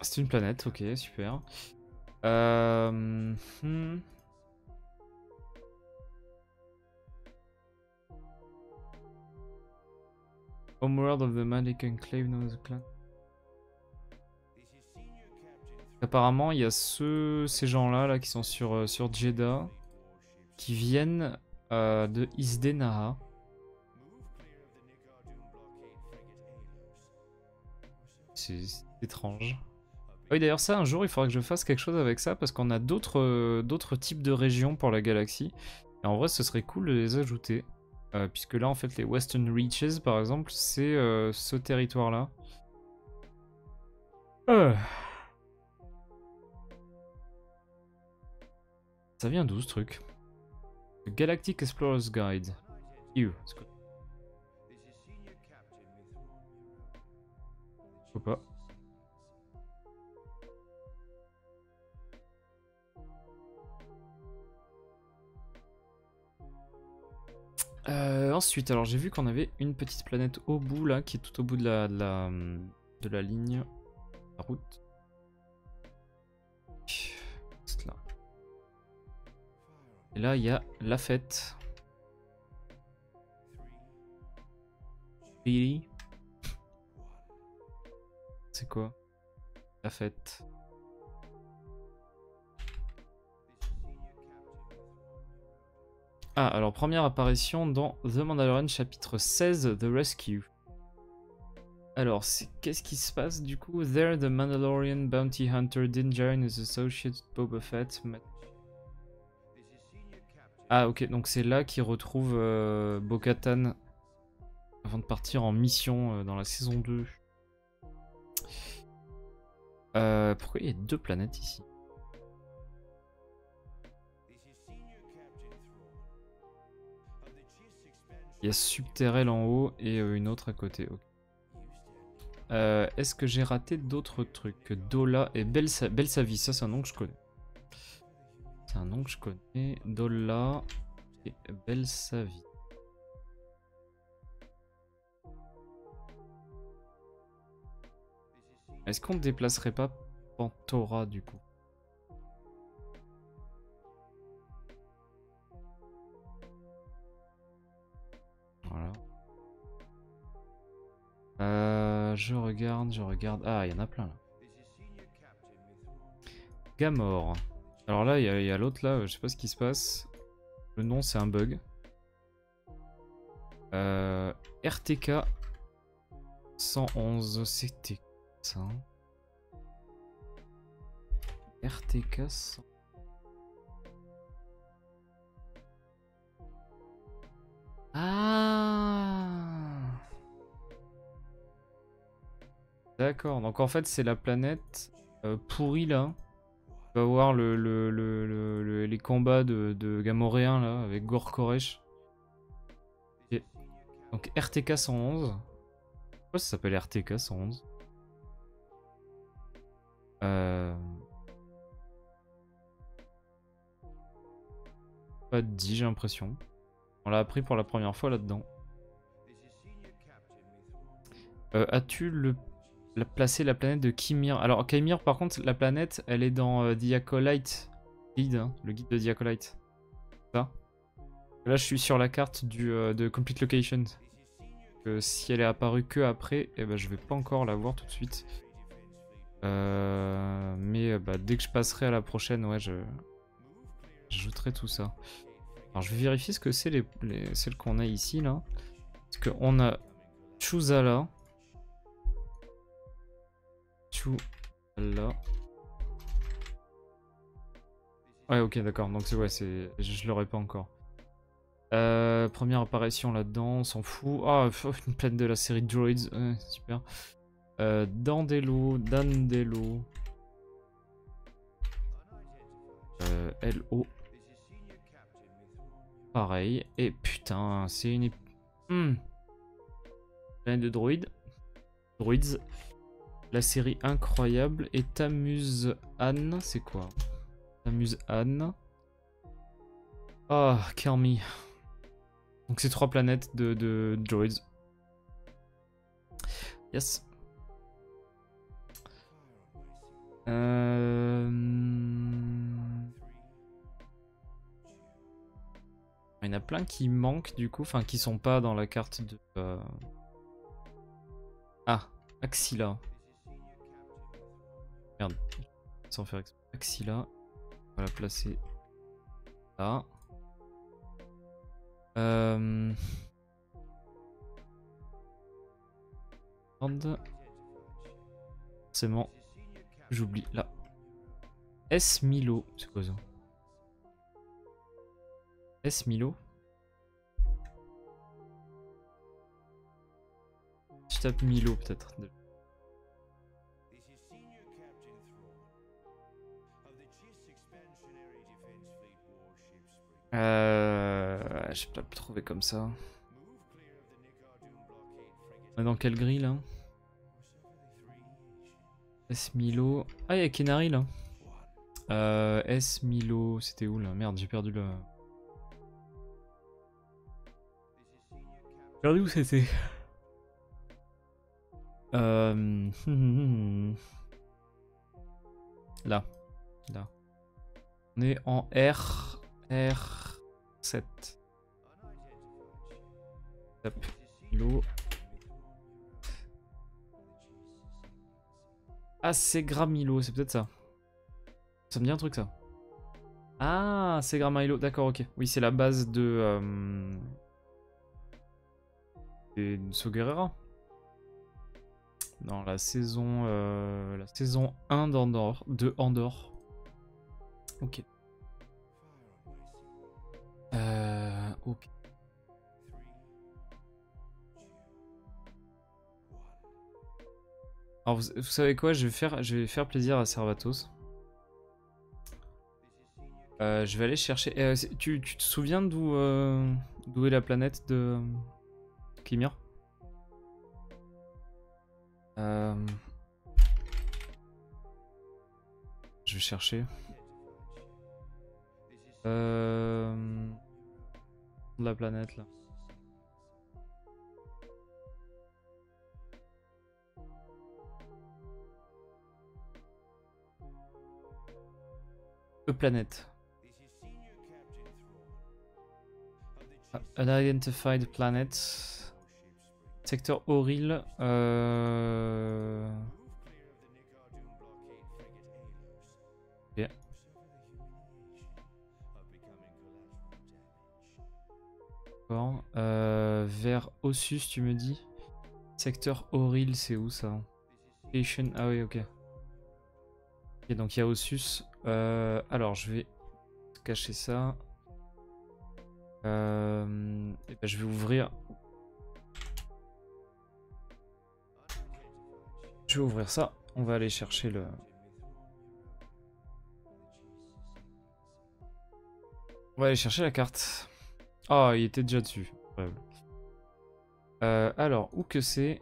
C'est une planète, ok, super. Homeworld of the Malik Enclave known as the clan. Apparemment, il y a ces gens-là là, qui sont sur Jeddah, qui viennent de Isde Naha. C'est étrange. Oui, d'ailleurs, ça, un jour, il faudra que je fasse quelque chose avec ça, parce qu'on a d'autres types de régions pour la galaxie. Et en vrai, ce serait cool de les ajouter. Puisque là, en fait, les Western Reaches, par exemple, c'est ce territoire-là. Ça vient d'où, ce truc? The Galactic Explorer's Guide. Ew, c'est quoi? Faut pas. Ensuite, alors j'ai vu qu'on avait une petite planète au bout là, qui est tout au bout de la ligne, la route. C'est là. Et là, il y a la fête. Billy. C'est quoi? La fête. Ah, alors première apparition dans The Mandalorian chapitre 16, The Rescue. Alors, qu'est-ce qui se passe du coup? There, the Mandalorian bounty hunter Din Djarin is associated with Boba Fett. Ah, ok, donc c'est là qu'il retrouve Bo-Katan avant de partir en mission dans la saison 2. Pourquoi il y a deux planètes ici? Il y a Subterrel en haut et une autre à côté. Okay. Est-ce que j'ai raté d'autres trucs? Dola et Belsavi, ça c'est un nom que je connais. C'est un nom que je connais. Dola et Belsavi. Est-ce qu'on ne déplacerait pas Pantora du coup? Voilà. Je regarde. Ah, il y en a plein là. Gamor. Alors là, il y a l'autre là, je sais pas ce qui se passe. Le nom, c'est un bug. RTK 111, c'était ça. RTK 100. Ah! D'accord, donc en fait, c'est la planète pourrie là. On va voir les combats de Gamoréens là, avec Gor Koresh. Et donc RTK 111. Pourquoi ça s'appelle RTK 111? Pas dit, j'ai l'impression. On l'a appris pour la première fois là-dedans. As-tu placé la planète de Kimir? Alors Kimir, par contre, la planète, elle est dans The Acolyte Guide, hein, le guide de The Acolyte. Ça. Là, je suis sur la carte de Complete Location. Si elle est apparue que après, eh ben, je vais pas encore la voir tout de suite. Mais bah, dès que je passerai à la prochaine, ouais, j'ajouterai tout ça. Alors je vais vérifier ce que c'est celles qu'on a ici là. Parce qu'on a Chuzala. Chuzala. Ouais, ok, d'accord. Donc ouais, je l'aurais pas encore. Première apparition là-dedans, on s'en fout. Ah, une planète de la série Droids, super. Dandelo. LO. Pareil. Et putain, c'est une planète de droïdes. Droids. La série incroyable. Et Tamuz Anne, c'est quoi? Tamuz Anne. Ah, Kermi. Donc c'est 3 planètes de droids. Yes. Il y en a plein qui manquent du coup, enfin qui sont pas dans la carte de... Ah, Axila. Merde, sans faire exprès. Axila. On va la placer là. Forcément, j'oublie là. S Milo, c'est quoi ça? S Milo. Je tape Milo peut-être. Je peux pas le trouver comme ça. On est dans quelle grille là? S Milo. Ah, il y a Kenari là. S Milo, c'était où là? Merde, j'ai perdu le. Perdu où c'était? Là. Là. On est en R7. Tape Milo. Ah, c'est Gramilo, c'est peut-être ça. Ça me dit un truc ça. Ah, c'est Gramilo, d'accord, ok. Oui, c'est la base de Soguerera. Dans la saison 1 d'Andorre, de Andorre. Ok. Ok. Alors vous savez quoi, je vais faire plaisir à Servatos. Je vais aller chercher. Tu te souviens d'où est la planète de Kimir? Je vais chercher. La planète là. Planet. Unidentified planet. Secteur Auril. Ok. D'accord. Vers Ossus, tu me dis? Secteur Auril, c'est où ça? Station. Ah oui, ok. Ok, donc il y a Ossus. Alors, je vais cacher ça. Et ben, je vais ouvrir. Je vais ouvrir ça. On va aller chercher le. On va aller chercher la carte. Ah, il était déjà dessus. Incroyable. Alors, où que c'est?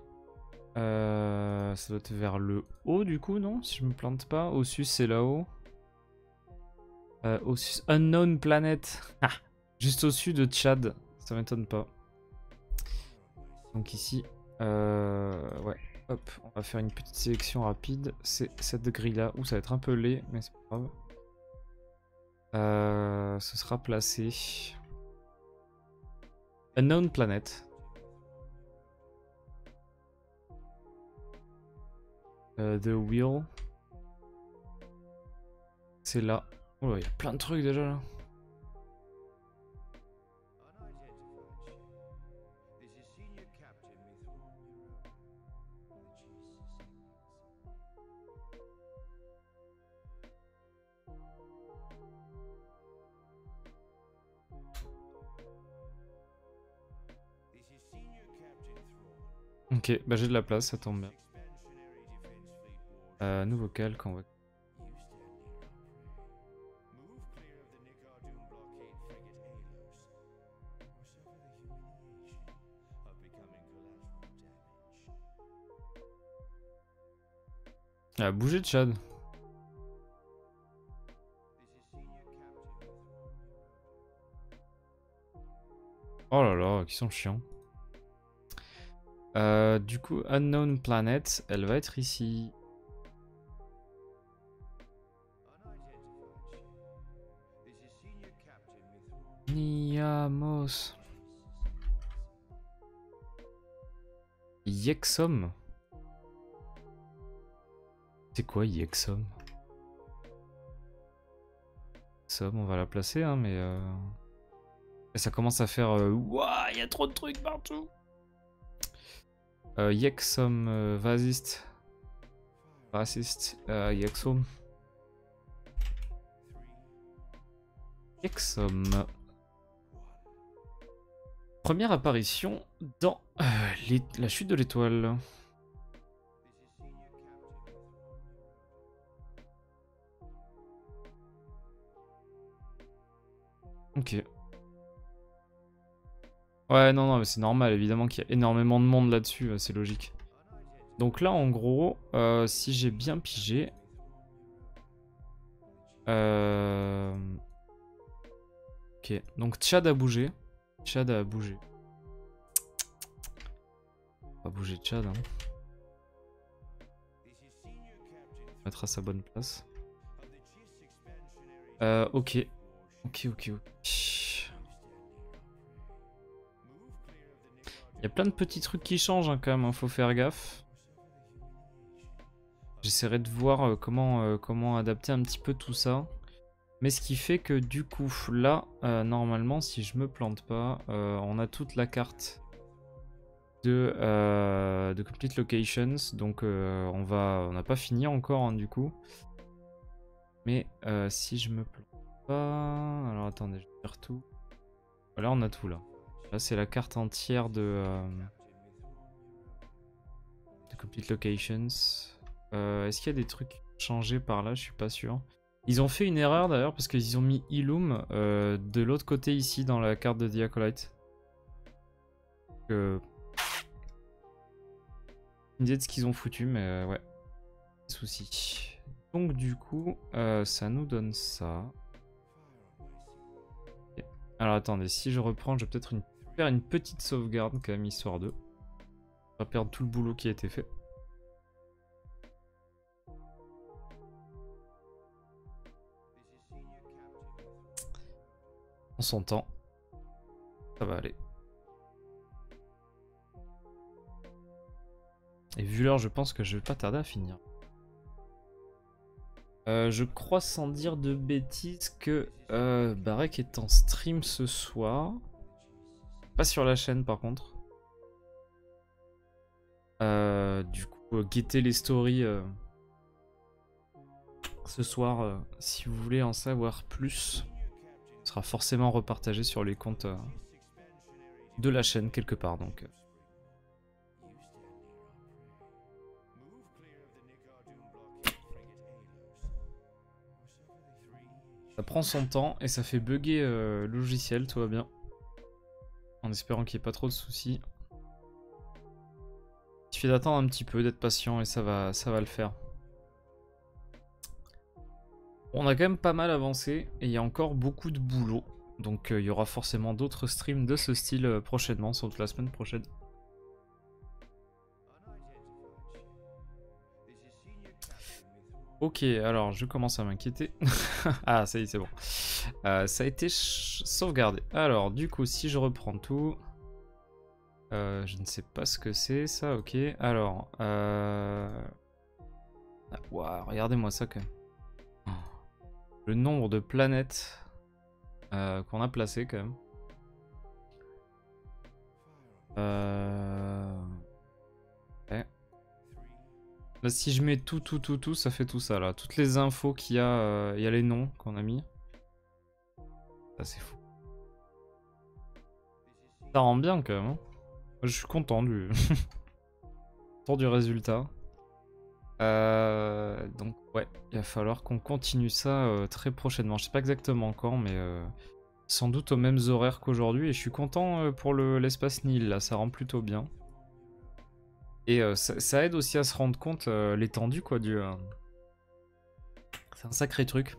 Ça doit être vers le haut du coup, non? Si je me plante pas. Ossus, c'est là-haut. Ossus Unknown Planet. Ah, juste au-dessus de Tchad. Ça m'étonne pas. Donc ici. Ouais. Hop, on va faire une petite sélection rapide. C'est cette grille-là. Ouh, ça va être un peu laid, mais c'est pas grave. Ce sera placé. Unknown Planet. The Wheel. C'est là. Oh, il y a plein de trucs déjà là. Ok, bah j'ai de la place, ça tombe bien. Nouveau calque, on va. Ah, bouger de Tchad. Oh là là, qui sont chiants. Du coup, Unknown Planet, elle va être ici. Niamos. Yexom. C'est quoi Yexom? Yexom, on va la placer, hein, mais et ça commence à faire. Ouah, il y a trop de trucs partout! Yexom, vasiste. Raciste. Yexom. Yexom. Première apparition dans la chute de l'étoile. Ok. Ouais, non, non, mais c'est normal, évidemment qu'il y a énormément de monde là-dessus, c'est logique. Donc là, en gros, si j'ai bien pigé... Ok, donc Tchad a bougé. Tchad a bougé. On va bouger Tchad, hein. On mettra sa bonne place. Ok. Ok, ok, ok. Il y a plein de petits trucs qui changent hein, quand même, hein, faut faire gaffe. J'essaierai de voir comment adapter un petit peu tout ça. Mais ce qui fait que du coup, là, normalement, si je me plante pas, on a toute la carte de Complete Locations. Donc on n'a pas fini encore hein, du coup. Mais si je me plante pas... Alors attendez, je vais faire tout. Voilà, on a tout là. Là, c'est la carte entière de Complete Locations. Est-ce qu'il y a des trucs changés par là? Je suis pas sûr. Ils ont fait une erreur d'ailleurs parce qu'ils ont mis Illum de l'autre côté ici dans la carte de Diacolite. Une idée de ce qu'ils ont foutu, mais ouais. Souci. Donc du coup, ça nous donne ça. Okay. Alors attendez, si je reprends, je vais peut-être faire une petite sauvegarde quand même, histoire de pas perdre tout le boulot qui a été fait. son temps. Ça va aller. Et vu l'heure, je pense que je vais pas tarder à finir. Je crois sans dire de bêtises que Barek est en stream ce soir. Pas sur la chaîne par contre. Du coup, guettez les stories ce soir si vous voulez en savoir plus. Ce sera forcément repartagé sur les comptes de la chaîne quelque part donc. Ça prend son temps et ça fait bugger le logiciel, tout va bien. En espérant qu'il n'y ait pas trop de soucis. Il suffit d'attendre un petit peu, d'être patient et ça va le faire. On a quand même pas mal avancé et il y a encore beaucoup de boulot. Donc il y aura forcément d'autres streams de ce style prochainement, sans doute la semaine prochaine. Ok, alors je commence à m'inquiéter. Ah, ça y est, c'est bon. Ça a été sauvegardé. Alors, du coup, si je reprends tout... je ne sais pas ce que c'est, ça, ok. Alors, wow, regardez-moi ça, quand même. Le nombre de planètes qu'on a placées, quand même. Ouais. Là, si je mets tout, ça fait tout ça, là. Toutes les infos qu'il y a, il y a les noms qu'on a mis. Ça, c'est fou. Ça rend bien, quand même. Hein. Je suis content du... content du résultat. Donc, ouais, il va falloir qu'on continue ça très prochainement. Je sais pas exactement quand, mais sans doute aux mêmes horaires qu'aujourd'hui. Et je suis content pour l'espace Nil, là. Ça rend plutôt bien. Et ça aide aussi à se rendre compte l'étendue quoi c'est un sacré truc.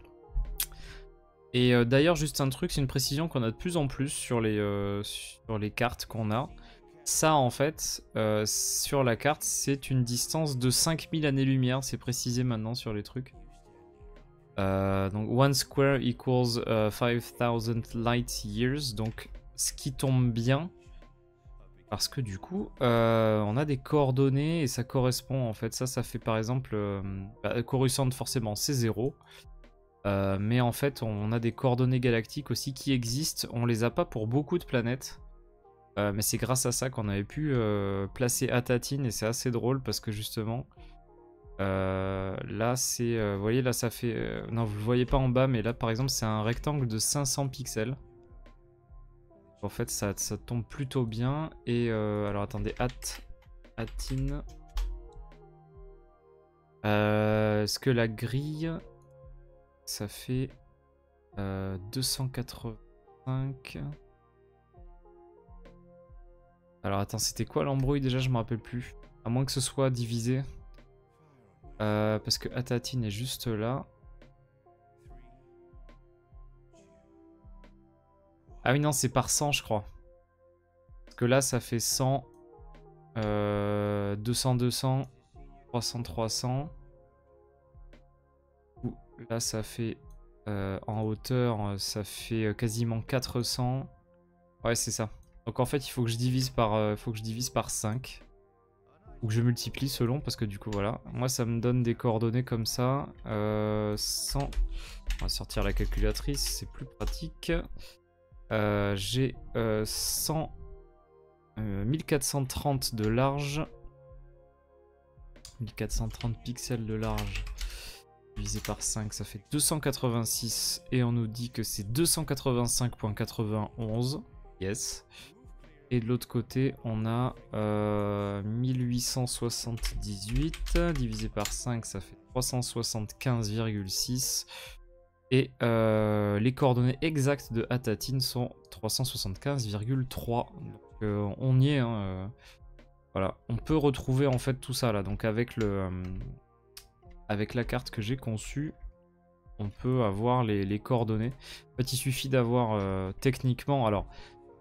Et d'ailleurs juste un truc, c'est une précision qu'on a de plus en plus sur les cartes qu'on a. Ça en fait, sur la carte, c'est une distance de 5000 années-lumière, c'est précisé maintenant sur les trucs. Donc 1 square equals 5000 light years, donc ce qui tombe bien. Parce que du coup, on a des coordonnées et ça correspond en fait. Ça fait par exemple... Coruscant forcément c'est 0. Mais en fait, on a des coordonnées galactiques aussi qui existent. On les a pas pour beaucoup de planètes. Mais c'est grâce à ça qu'on avait pu placer Atatine et c'est assez drôle parce que justement... là c'est... vous voyez là ça fait... non vous le voyez pas en bas mais là par exemple c'est un rectangle de 500 pixels. En fait, ça tombe plutôt bien. Et alors, attendez, Atine. Est-ce que la grille, ça fait 285. Alors, attends, c'était quoi l'embrouille déjà? Je me rappelle plus. À moins que ce soit divisé. Parce que Atatine est juste là. Ah oui, non, c'est par 100, je crois. Parce que là, ça fait 100, 200, 200, 300, 300. Là, ça fait en hauteur, ça fait quasiment 400. Ouais, c'est ça. Donc en fait, il faut que je divise par, 5. Ou que je multiplie selon, parce que du coup, voilà. Moi, ça me donne des coordonnées comme ça. 100. On va sortir la calculatrice, c'est plus pratique. J'ai 100... 1430 de large. 1430 pixels de large. Divisé par 5, ça fait 286. Et on nous dit que c'est 285.91. Yes. Et de l'autre côté, on a 1878. Divisé par 5, ça fait 375,6. Et les coordonnées exactes de Atatine sont 375,3. Donc on y est. Hein, voilà. On peut retrouver en fait tout ça là. Donc avec la carte que j'ai conçue, on peut avoir les coordonnées. En fait, il suffit d'avoir techniquement... Alors,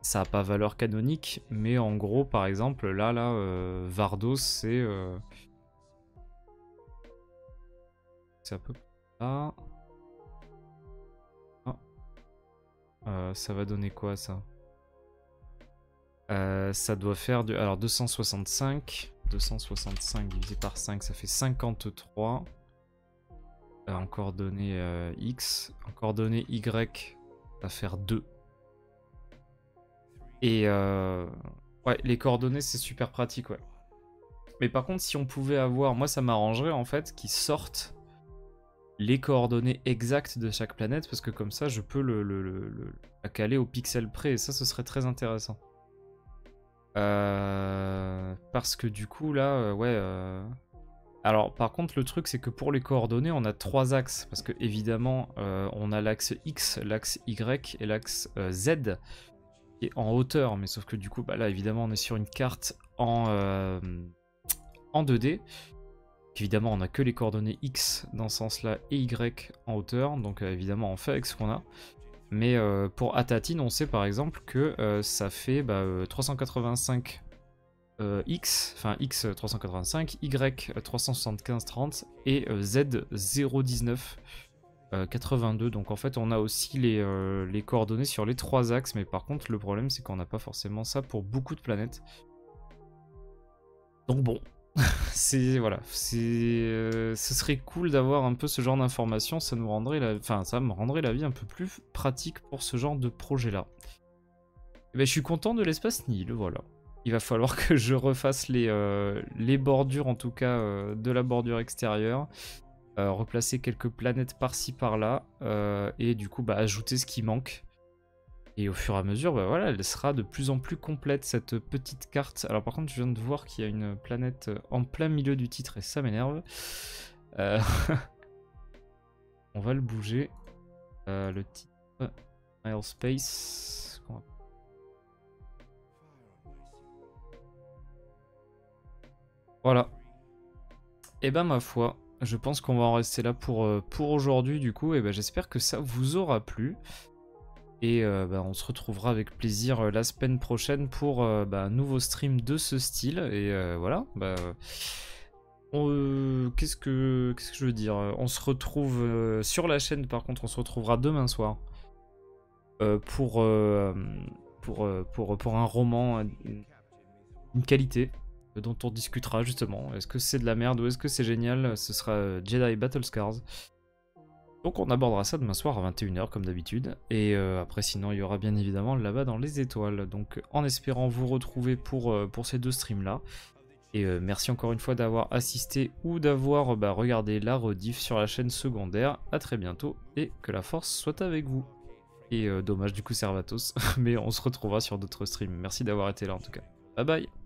ça n'a pas valeur canonique, mais en gros, par exemple, là, Vardos, c'est... c'est à peu près là. Ah. Ça va donner quoi ça? Ça doit faire du... Alors 265 divisé par 5, ça fait 53. En coordonnées X. En coordonnées Y, ça va faire 2. Et ouais, les coordonnées, c'est super pratique, ouais. Mais par contre, si on pouvait avoir... Moi, ça m'arrangerait, en fait, qu'ils sortent les coordonnées exactes de chaque planète, parce que comme ça, je peux la caler au pixel près, et ça, ce serait très intéressant. Parce que du coup, là, ouais... Alors, par contre, le truc, c'est que pour les coordonnées, on a 3 axes, parce que évidemment, on a l'axe X, l'axe Y et l'axe Z, qui est en hauteur, mais sauf que du coup, bah là, évidemment, on est sur une carte en 2D. Évidemment, on n'a que les coordonnées X dans ce sens-là et Y en hauteur, donc évidemment, on fait avec ce qu'on a. Mais pour Atatine, on sait par exemple que ça fait 385 X, enfin X 385, Y 375 30 et Z 019 82. Donc en fait, on a aussi les coordonnées sur les 3 axes, mais par contre, le problème, c'est qu'on n'a pas forcément ça pour beaucoup de planètes. Donc bon, c'est voilà, ce serait cool d'avoir un peu ce genre d'informations, ça nous rendrait ça me rendrait la vie un peu plus pratique pour ce genre de projet-là. Et ben, je suis content de l'espace Nil, voilà. Il va falloir que je refasse les bordures, en tout cas de la bordure extérieure, replacer quelques planètes par-ci par-là, et du coup ajouter ce qui manque. Et au fur et à mesure, voilà, elle sera de plus en plus complète, cette petite carte. Alors par contre, je viens de voir qu'il y a une planète en plein milieu du titre et ça m'énerve. On va le bouger. Le titre, Milespace. Voilà. Et ben ma foi, je pense qu'on va en rester là pour aujourd'hui du coup. Et ben j'espère que ça vous aura plu. Et on se retrouvera avec plaisir la semaine prochaine pour un nouveau stream de ce style. Et voilà. Qu'est-ce que je veux dire? On se retrouve sur la chaîne, par contre, on se retrouvera demain soir pour un roman, une qualité dont on discutera justement. Est-ce que c'est de la merde ou est-ce que c'est génial? Ce sera Jedi Battle Scars. Donc on abordera ça demain soir à 21 h comme d'habitude. Et après sinon il y aura bien évidemment là-bas dans les étoiles. Donc en espérant vous retrouver pour ces 2 streams là. Et merci encore une fois d'avoir assisté ou d'avoir regardé la rediff sur la chaîne secondaire. A très bientôt et que la force soit avec vous. Et dommage du coup Servatos, mais on se retrouvera sur d'autres streams. Merci d'avoir été là en tout cas. Bye bye.